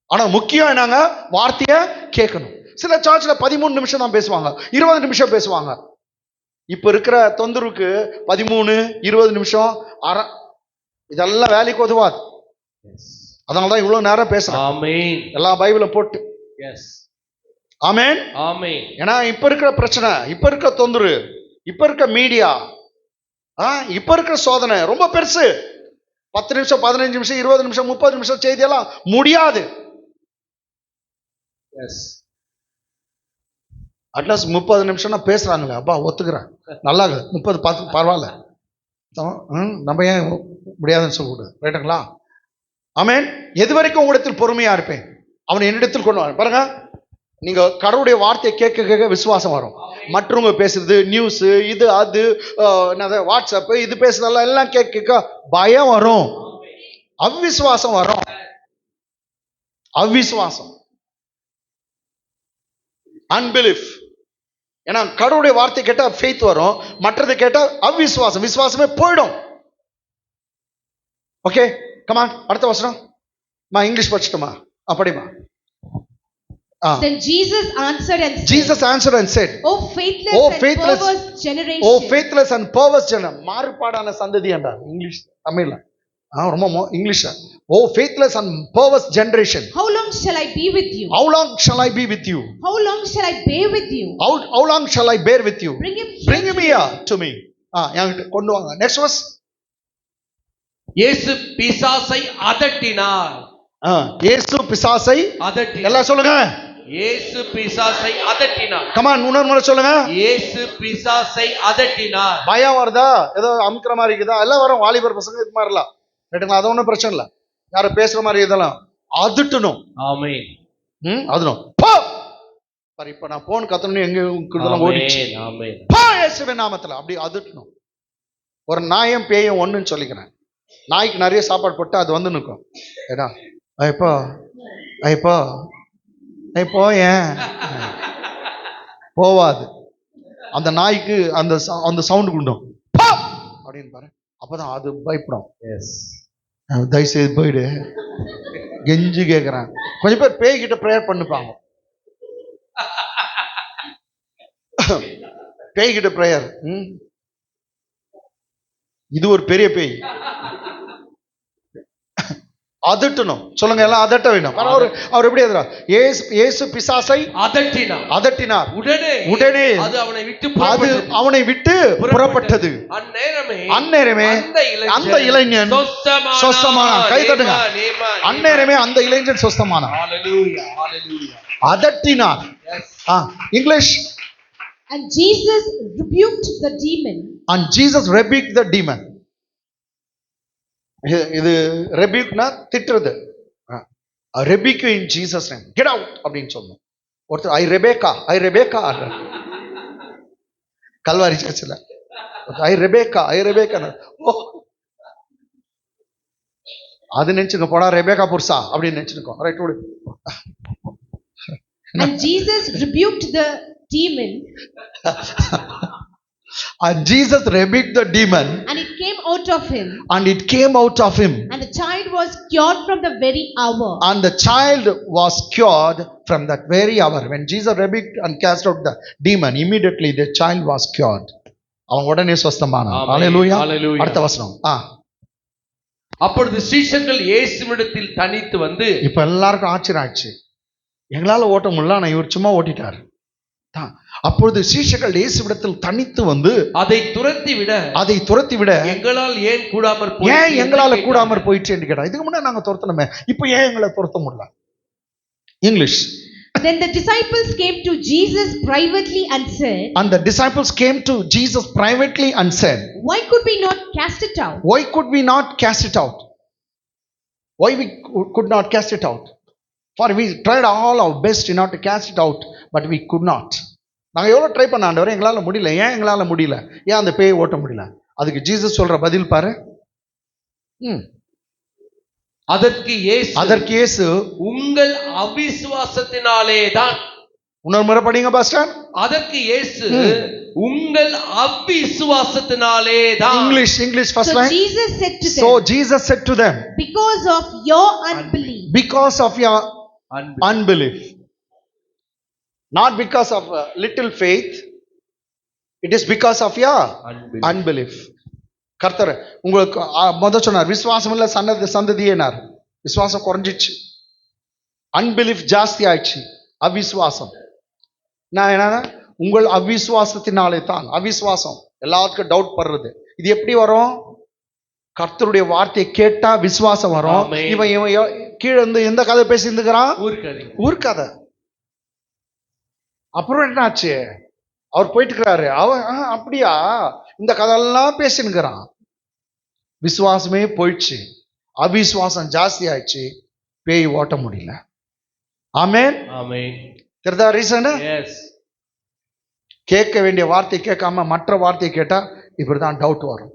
Speaker 1: ஆனா முக்கியம் என்னங்க, வார்த்தையை கேட்கணும். சில சர்ச்ல 13 நிமிஷம் தான் பேசுவாங்க, 20 நிமிஷம் பேசுவாங்க. இப்ப இருக்கிற தொந்தரவுக்கு 13, 20 நிமிஷம் அரை இதெல்லாம் வேலைக்கு உதவாது. அதனாலதான் இவ்வளவு நேரம் பேசுறேன்.
Speaker 3: ஆமென்.
Speaker 1: எல்லா பைபிளை போட்டு.
Speaker 3: எஸ்.
Speaker 1: ஆமென்.
Speaker 3: ஆமென்.
Speaker 1: ஏன்னா இப்ப இருக்கிற பிரச்சனை, இப்ப இருக்கிற தொந்தரவு, இப்ப இருக்க மீடியா, இப்ப இருக்கிற சோதனை ரொம்ப பெருசு. 10 நிமிஷம், 15 நிமிஷம், 20 நிமிஷம், 30 நிமிஷம் செய்தியெல்லாம் முடியாது. அட்லீஸ்ட் 30 நிமிஷம் பேசுறாங்களே, அப்பா ஒத்துக்கிறேன், நல்லா 30 பரவாயில்ல, நம்ம ஏன் முடியாதுன்னு சொல்லக்கூடாது. ரைட்டுங்களா? ஆமென். எது வரைக்கும் உங்களிடத்தில் பொறுமையா இருப்பேன், அவனை என்னிடத்தில் கொண்டு வர. பாருங்க, நீங்க கடவுளுடைய வார்த்தையை கேட்க கேட்க விசுவாசம் வரும். மற்றவங்க பேசுறது, நியூஸ், இது அது, வாட்ஸ்அப், இது பேசுறதெல்லாம் எல்லாம் கேட்க கேட்க பயம் வரும், அவ்விசுவாசம் வரும். அவ்விசுவாசம், அன்பிலீஃப். ஏன்னா கடவுளுடைய வார்த்தை கேட்டா ஃபெய்த் வரும், மற்றது கேட்டா அவ்விசுவாசம், விசுவாசமே போயிடும். ஓகே, கமான், அடுத்த வசனம். English படிச்சுட்டோமா? படிமா.
Speaker 4: Then Jesus answered and said,
Speaker 1: Jesus answered and said,
Speaker 4: Oh faithless and perverse generation.
Speaker 1: Oh faithless and perverse generation. மாறுபாடான சந்ததி என்றார் இங்கிலீஷ். தமிழ்ல ரொம்ப English. Oh faithless and perverse generation.
Speaker 4: How long shall I be with you?
Speaker 1: How long shall I be with you?
Speaker 4: How long shall I bear with you?
Speaker 1: How long shall I bear with you?
Speaker 4: Bring him
Speaker 1: here to me. என்கிட்ட கொண்டு வாங்க. Next verse.
Speaker 3: இயேசு பிசாசை அதட்டினார்.
Speaker 1: இயேசு பிசாசை அதட்டினார். எல்லாம் சொல்லுங்க.
Speaker 3: இயேசு பிசாசை அதட்டினார்.
Speaker 1: கமான், இன்னொரு முறை சொல்லுங்க. இயேசு
Speaker 3: பிசாசை அதட்டினார்.
Speaker 1: பயம் வருதா? ஏதோ அமுக்கிற மாதிரி இருக்குதா? எல்லாம் வரும். வாலிபர் பசங்க இது மாதிரிலாம் ரைட்டுங்களா? அது ஒன்றும் பிரச்சனை இல்லை. யாரும் பேசுற மாதிரி இதெல்லாம் அதட்டணும்.
Speaker 3: ஆமென்.
Speaker 1: அதணும். பாரு, இப்ப நான் போன் கத்தணும், எங்க இதெல்லாம் ஓடிச்சு.
Speaker 3: ஆமென்.
Speaker 1: இயேசுவின் நாமத்துல அப்படி அதட்டணும். ஒரு நாயும் பேயும் ஒண்ணுன்னு சொல்லிக்கிறேன். நாய்க்கு நிறைய சாப்பாடு போட்டு அது வந்து நிற்கும். ஏடா இப்போ இப்போ இப்போ ஏன் போவாது. அந்த நாய்க்கு அந்த அந்த சவுண்டு குண்டும் அப்படின்னு பாரு, அப்பதான் அது பயப்படும். தயவுசெய்து போயிடு, கெஞ்சு கேட்கிறேன். கொஞ்சம் பேர் பேய்கிட்ட ப்ரேயர் பண்ணிப்பாங்க. பேய்கிட்ட ப்ரேயர், இது ஒரு பெரிய பேய். அதட்டணும். சொல்லுங்க, எல்லாம் அதட்ட வேணும். அவர் எப்படி எதிரா? இயேசு பிசாசை அதட்டினார். உடனே அது அவனை விட்டு புறப்பட்டது. அந்நேரமே அந்த இளைஞன் சொஸ்தமானான். கை தட்டுங்க. அந்நேரமே அந்த இளைஞன் சொஸ்தமானான். அதட்டினார். English.
Speaker 4: And Jesus rebuked the demon.
Speaker 1: And Jesus rebuked the demon. இது ரெபியூக்னா திட்டுறது. Rebuke in Jesus name, get out அப்படின்னு சொல்லணும். ஒருத்தர் ஐ ரெபேக்கா கல்வாரி சர்ச்சில் ஐ ரெபேக்கா ஓ அது நினைச்சுங்க, போடா ரெபேக்கா புருஷா அப்படின்னு நினைச்சுக்கோ. ரைட், ஓடு.
Speaker 4: And Jesus rebuked the demon.
Speaker 1: And Jesus rebuked the demon.
Speaker 4: And it came out of him.
Speaker 1: And it came out of him.
Speaker 4: And the child was cured from the very hour.
Speaker 1: And the child was cured
Speaker 2: from that very hour when Jesus rebuked and cast out the demon, immediately the child was cured. அவன் உடனே சுஸ்தமானான்.
Speaker 3: ஆமென்.
Speaker 2: ஹalleluya.
Speaker 3: ஹalleluya.
Speaker 2: அடுத்த வசனம்.
Speaker 3: அப்பொழுது சீஷர்கள் இயேசுவிடத்தில் தனித்து வந்து,
Speaker 2: இப்ப எல்லாருக்கும் ஆச்சரியம் ஆச்சு. எங்களால ஓட்ட முடியல, ஆனா இவர் சும்மா ஓட்டிட்டார். அப்பொழுது சீஷர்கள் இயேசுவிடத்தில் தனித்து வந்து
Speaker 3: அதை துரத்தி விட எங்களால் ஏன் கூடாமற் போயிற்று
Speaker 2: ஏன்
Speaker 3: என்று
Speaker 2: எங்களால
Speaker 3: கேட்டார்கள்.
Speaker 2: கூடாமற் போயிற்று என்று கேட்டா, இதுக்கு முன்னாடி நாங்க துரத்தணுமே, இப்போ ஏன் எங்களை துரத்த முடியல? English.
Speaker 4: Then the disciples came to Jesus privately and said,
Speaker 2: and the disciples came to Jesus privately and said,
Speaker 4: why could we not cast it out?
Speaker 2: why could we not cast it out? Why we could not cast it out? For we tried all our best in order to cast it out, but we could not. நாங்க எவ்வளவு try பண்ண ஆண்டவரே, எங்களால முடியல. ஏன் எங்களால முடியல? ஏன் அந்த பேயை ஓட்ட முடியல? அதுக்கு ஜீசஸ் சொல்ற பதில் பாரு.
Speaker 3: அதற்கு இயேசு
Speaker 2: உங்கள்
Speaker 3: அவிசுவாசத்தினாலே தான்.
Speaker 2: இன்னொரு முறை படிங்க பாஸ்டர்.
Speaker 3: அதற்கு இயேசு உங்கள் அவிசுவாசத்தினாலே தான்.
Speaker 2: English first
Speaker 4: So
Speaker 2: line.
Speaker 4: Jesus said to them,
Speaker 2: because of your unbelief. Because of your unbelief. Not because of little faith. It is because of your unbelief. கர்த்தர் உங்களுக்கு முதல் சொன்னார், விசுவாசம் இல்ல சந்ததியேனார். விசுவாசம் குறைஞ்சிச்சு, அன்பிலீஃப் ஜாஸ்தி ஆயிடுச்சு, அவிசுவாசம். நான் என்ன, உங்கள் அவிசுவாசத்தினாலே தான். அவிசுவாசம் எல்லாத்துக்கும் டவுட் படுறது. இது எப்படி வரும்? கர்த்தருடைய வார்த்தையை கேட்டா விசுவாசம் வரும். இவன் கீழே இருந்து எந்த கதை பேசி இருந்துக்கிறான்? ஊர்க்கதை. அப்புறம் என்னாச்சு? அவர் போயிட்டு இருக்கிறாரு. அவன் அப்படியா இந்த கதையெல்லாம் பேசினுக்கிறான். விசுவாசமே போயிடுச்சு, அவிசுவாசம் ஜாஸ்தி ஆயிடுச்சு, பேய் ஓட்ட முடியல. ஆமென். தெரியுதா ரீசன்? கேட்க வேண்டிய வார்த்தை கேட்காம மற்ற வார்த்தையை கேட்டா இப்படிதான் டவுட் வரும்.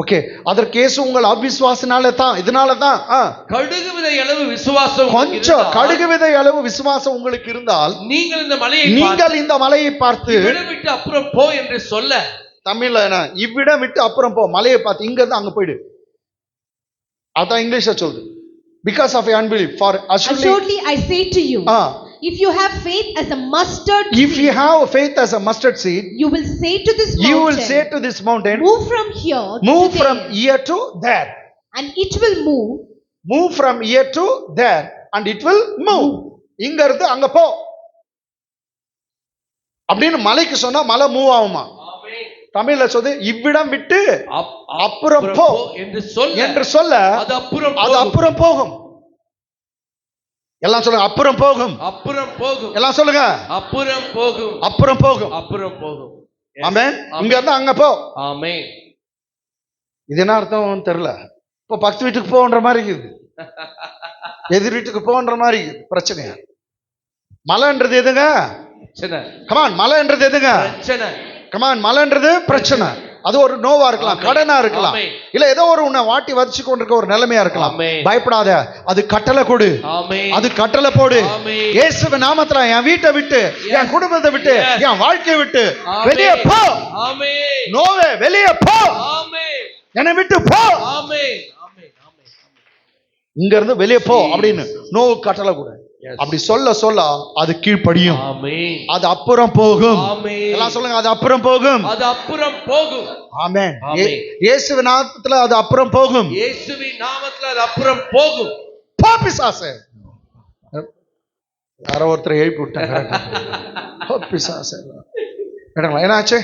Speaker 2: ஓகே, அதற்கு இயேசு உங்கள் அவிசுவாசனால தான், இதனால தான்.
Speaker 3: கடுகு விதை அளவு விசுவாசம்,
Speaker 2: கொஞ்சம் கடுகு விதை அளவு விசுவாசம் உங்களுக்கு இருந்தால் நீங்கள் இந்த மலையை பார்த்து
Speaker 3: விட்டு அப்புறம் போ என்று சொல்ல.
Speaker 2: தமிழ்ல என்ன, இவ்விடம் விட்டு அப்புறம் போ, மலையை பார்த்து இங்க இருந்து அங்க போயிடு. அதான் இங்கிலீஷ்ல சொல்லுது. Because of your unbelief. For
Speaker 4: assuredly I say to you, if you have faith as a mustard seed,
Speaker 2: if you have faith as a mustard seed,
Speaker 4: you will say to this mountain, move from here to there, and it will move.
Speaker 2: Move from here to there and it will move. இங்க இருந்து அங்க போ அப்படின்னு மலைக்கு சொன்னா மலை move ஆகுமா? தமிழ்ல சொல்லுது, இவ்விடம் விட்டு அப்புறம் போ என்று சொல்ல அது அப்புறம் போகும். எல்லாம் சொல்லுங்க, அப்புறம் போகும். எல்லாம் சொல்லுங்க, அப்புறம் போகும். ஆமென். இங்க இருந்து அங்க போ.
Speaker 3: ஆமென்.
Speaker 2: இது என்ன அர்த்தம் தெரியல. இப்போ பக்கத்து வீட்டுக்கு போன்ற மாதிரி இருக்குது, எதிர் வீட்டுக்கு போன்ற மாதிரி பிரச்சனையா? மலைன்றது எதுங்க? கமான், மலைன்றது எதுங்க? கமான், மலைன்றது பிரச்சனை. அது ஒரு நோவா இருக்கலாம், கடனா இருக்கலாம், இல்ல ஏதோ ஒரு உன்னை வாட்டி வச்சு கொண்டிருக்க ஒரு நிலைமையா இருக்கலாம். பயப்படாத, அது கட்டளை கொடு, அது கட்டளை போடு. இயேசுவின் நாமத்துல என் வீட்டை விட்டு, என் குடும்பத்தை விட்டு, என் வாழ்க்கையை விட்டு வெளியே போ. நோவே வெளியே போ, என்னை விட்டு போ, இங்க இருந்து வெளியே போ அப்படின்னு நோவு கட்டளை கொடு. அப்படி சொல்ல அது கீழ்ப்படியும், அது அப்புறம் போகும். எல்லாம் சொல்லுங்க, அது அப்புறம் போகும். ஆமென். இயேசுவின் நாமத்துல அது அப்புறம் போகும். போ பிசாசே. யாரோ ஒருத்தர் எழுப்பி விட்டாங்க, போ பிசாசே. என்னாச்சு?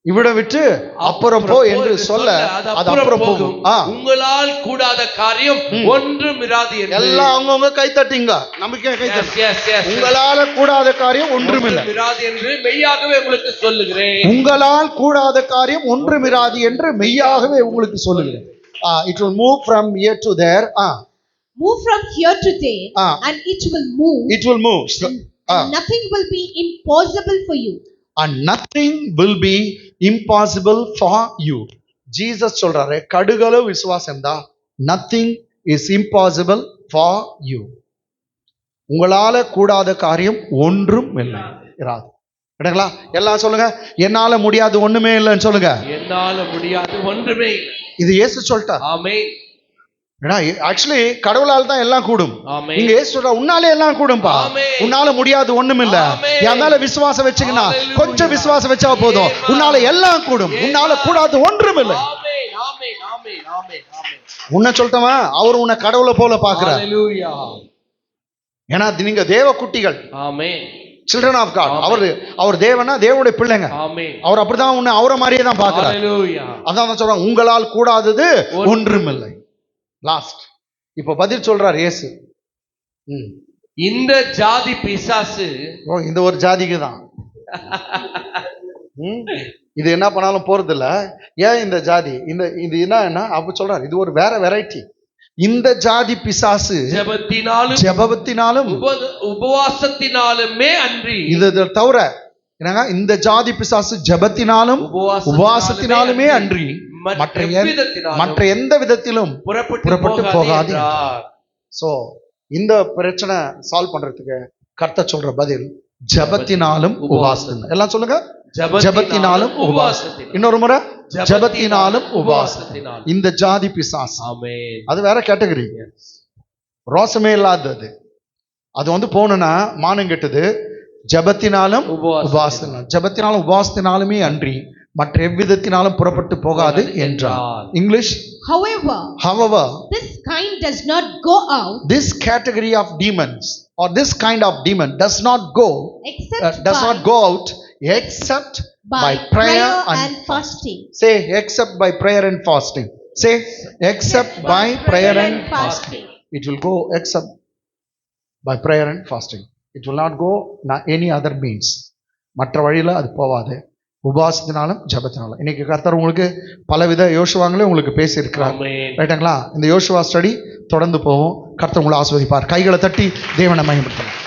Speaker 2: இவிட விட்டு அப்புறம் போ என்று சொல்ல அது அப்புறம் போகும்.
Speaker 3: உங்களால் கூடாத காரியம் ஒன்றும் இராது.
Speaker 2: எல்லாம் அவங்கவங்க கை தட்டிங்க, நம்பிக்கை கை தட்டி. உங்களால கூடாத காரியம் ஒன்றும்
Speaker 3: இராது என்று மெய்யாகவே உங்களுக்கு சொல்லுகிறேன்.
Speaker 2: உங்களால் கூடாத காரியம் ஒன்றும் இராது என்று மெய்யாகவே உங்களுக்கு சொல்லுகிறேன். It will move from here to there.
Speaker 4: Move from here to there, and it will move.
Speaker 2: It will move.
Speaker 4: And nothing will be impossible for you.
Speaker 2: And nothing will be impossible for you. Jesus சொல்றாரு, கடுகளவு விசுவாசம் தான், nothing is impossible for you. உங்களால கூடாத காரியம் ஒன்றும் இல்லை இராது. கேட்டீங்களா? எல்லாம் சொல்லுங்க, என்னால முடியாது ஒண்ணுமே இல்லைன்னு சொல்லுங்க.
Speaker 3: என்னால முடியாது ஒன்றுமே இல்லை.
Speaker 2: இது இயேசு சொல்லிட்டார்.
Speaker 3: ஆமென்.
Speaker 2: ஆக்சுவலி கடவுளால் தான் எல்லாம் கூடும்.
Speaker 3: ஆமென்.
Speaker 2: இங்க இயேசு சொல்றா உன்னாலே எல்லாம் கூடும்பா.
Speaker 3: ஆமென்.
Speaker 2: உன்னால முடியாது ஒண்ணுமில்ல.
Speaker 3: ஆமென்.
Speaker 2: என் மேல விசுவாசம் வச்சுக்கினா
Speaker 3: ஹalleluya.
Speaker 2: கொஞ்சம் விசுவாசம் வச்சா போதும்.
Speaker 3: ஆமென்.
Speaker 2: உன்னால எல்லாம் கூடும். உன்னால கூடாது ஒன்றுமில்லை.
Speaker 3: ஆமென் ஆமென் ஆமென் ஆமென் ஆமென்.
Speaker 2: உன்னை சொல்லிட்டவன் அவர் உன்னை கடவுளை போல பாக்குறார்.
Speaker 3: ஹalleluya.
Speaker 2: ஏன்னா நீங்க தேவ குட்டிகள்,
Speaker 3: ஆமென்.
Speaker 2: Children of God. அவர் தேவனா தேவனுடைய பிள்ளைங்க.
Speaker 3: ஆமென்.
Speaker 2: அவர் அப்படிதான் உன்னை அவரை மாதிரியே தான் பாக்குறார்.
Speaker 3: ஹalleluya.
Speaker 2: அதான் நான் சொல்றேன் உங்களால் கூடாதது ஒன்றுமில்லை. லாஸ்ட் இப்ப பதில் சொல்றார் இயேசு.
Speaker 3: இந்த ஜாதி பிசாசு,
Speaker 2: ஓ இந்த ஒரு ஜாதிக்கு தான் இது என்ன பண்ணாலும் போறது இல்ல. ஏன் இந்த ஜாதி இந்த இது என்ன அப்ப சொல்றாரு இது ஒரு வேற வெரைட்டி. இந்த ஜாதி பிசாசு ஜெபத்தினாலும்
Speaker 3: உபவாசத்தினாலுமே அன்றி,
Speaker 2: இது தவிர என்னங்க இந்த ஜாதி பிசாசு ஜெபத்தினாலும் உபவாசத்தினாலுமே அன்றி மற்ற எந்த விதத்திலும் புறப்பட்டு போகாது. சோ இந்த பிரச்சனை சால்வ் பண்றதுக்கு கர்த்தர் சொல்ற பதில் ஜெபத்தினாலும் உபவாசம். எல்லாம் சொல்லுங்க, ஜெபத்தினாலும் உபவாசம். இன்னொரு முறை ஜெபத்தினாலும் உபவாசம். இந்த ஜாதி பிசாசு அது வேற கேட்டகரி, ரோசமே இல்லாதது. அது வந்து போனா மானம் கெட்டது. ஜெபத்தினாலும் உபவாசம், ஜெபத்தினாலும் உபவாசத்தினாலுமே அன்றி மற்ற எவ்விதத்தினாலும் புறப்பட்டு போகாது என்றார். English however
Speaker 4: this kind does not go out,
Speaker 2: this category of demons or this kind of demon does not go out except by prayer and fasting. Say except by prayer and fasting. Say except by prayer and fasting. It will go except by prayer and fasting. It will not go any other means. மற்ற வழியில அது போவாது. உபவாசத்தினாலும் ஜெபத்தினாலும். இன்னைக்கு கர்த்தர் உங்களுக்கு பலவித யோசுவாங்களே உங்களுக்கு பேசி இருக்கிறார். ரைட்டுங்களா? இந்த யோசுவா ஸ்டடி தொடர்ந்து போவோம். கர்த்தர் உங்களை ஆசீர்வதிப்பார். கைகளை தட்டி தேவனை மகிமைப்படுத்தலாம்.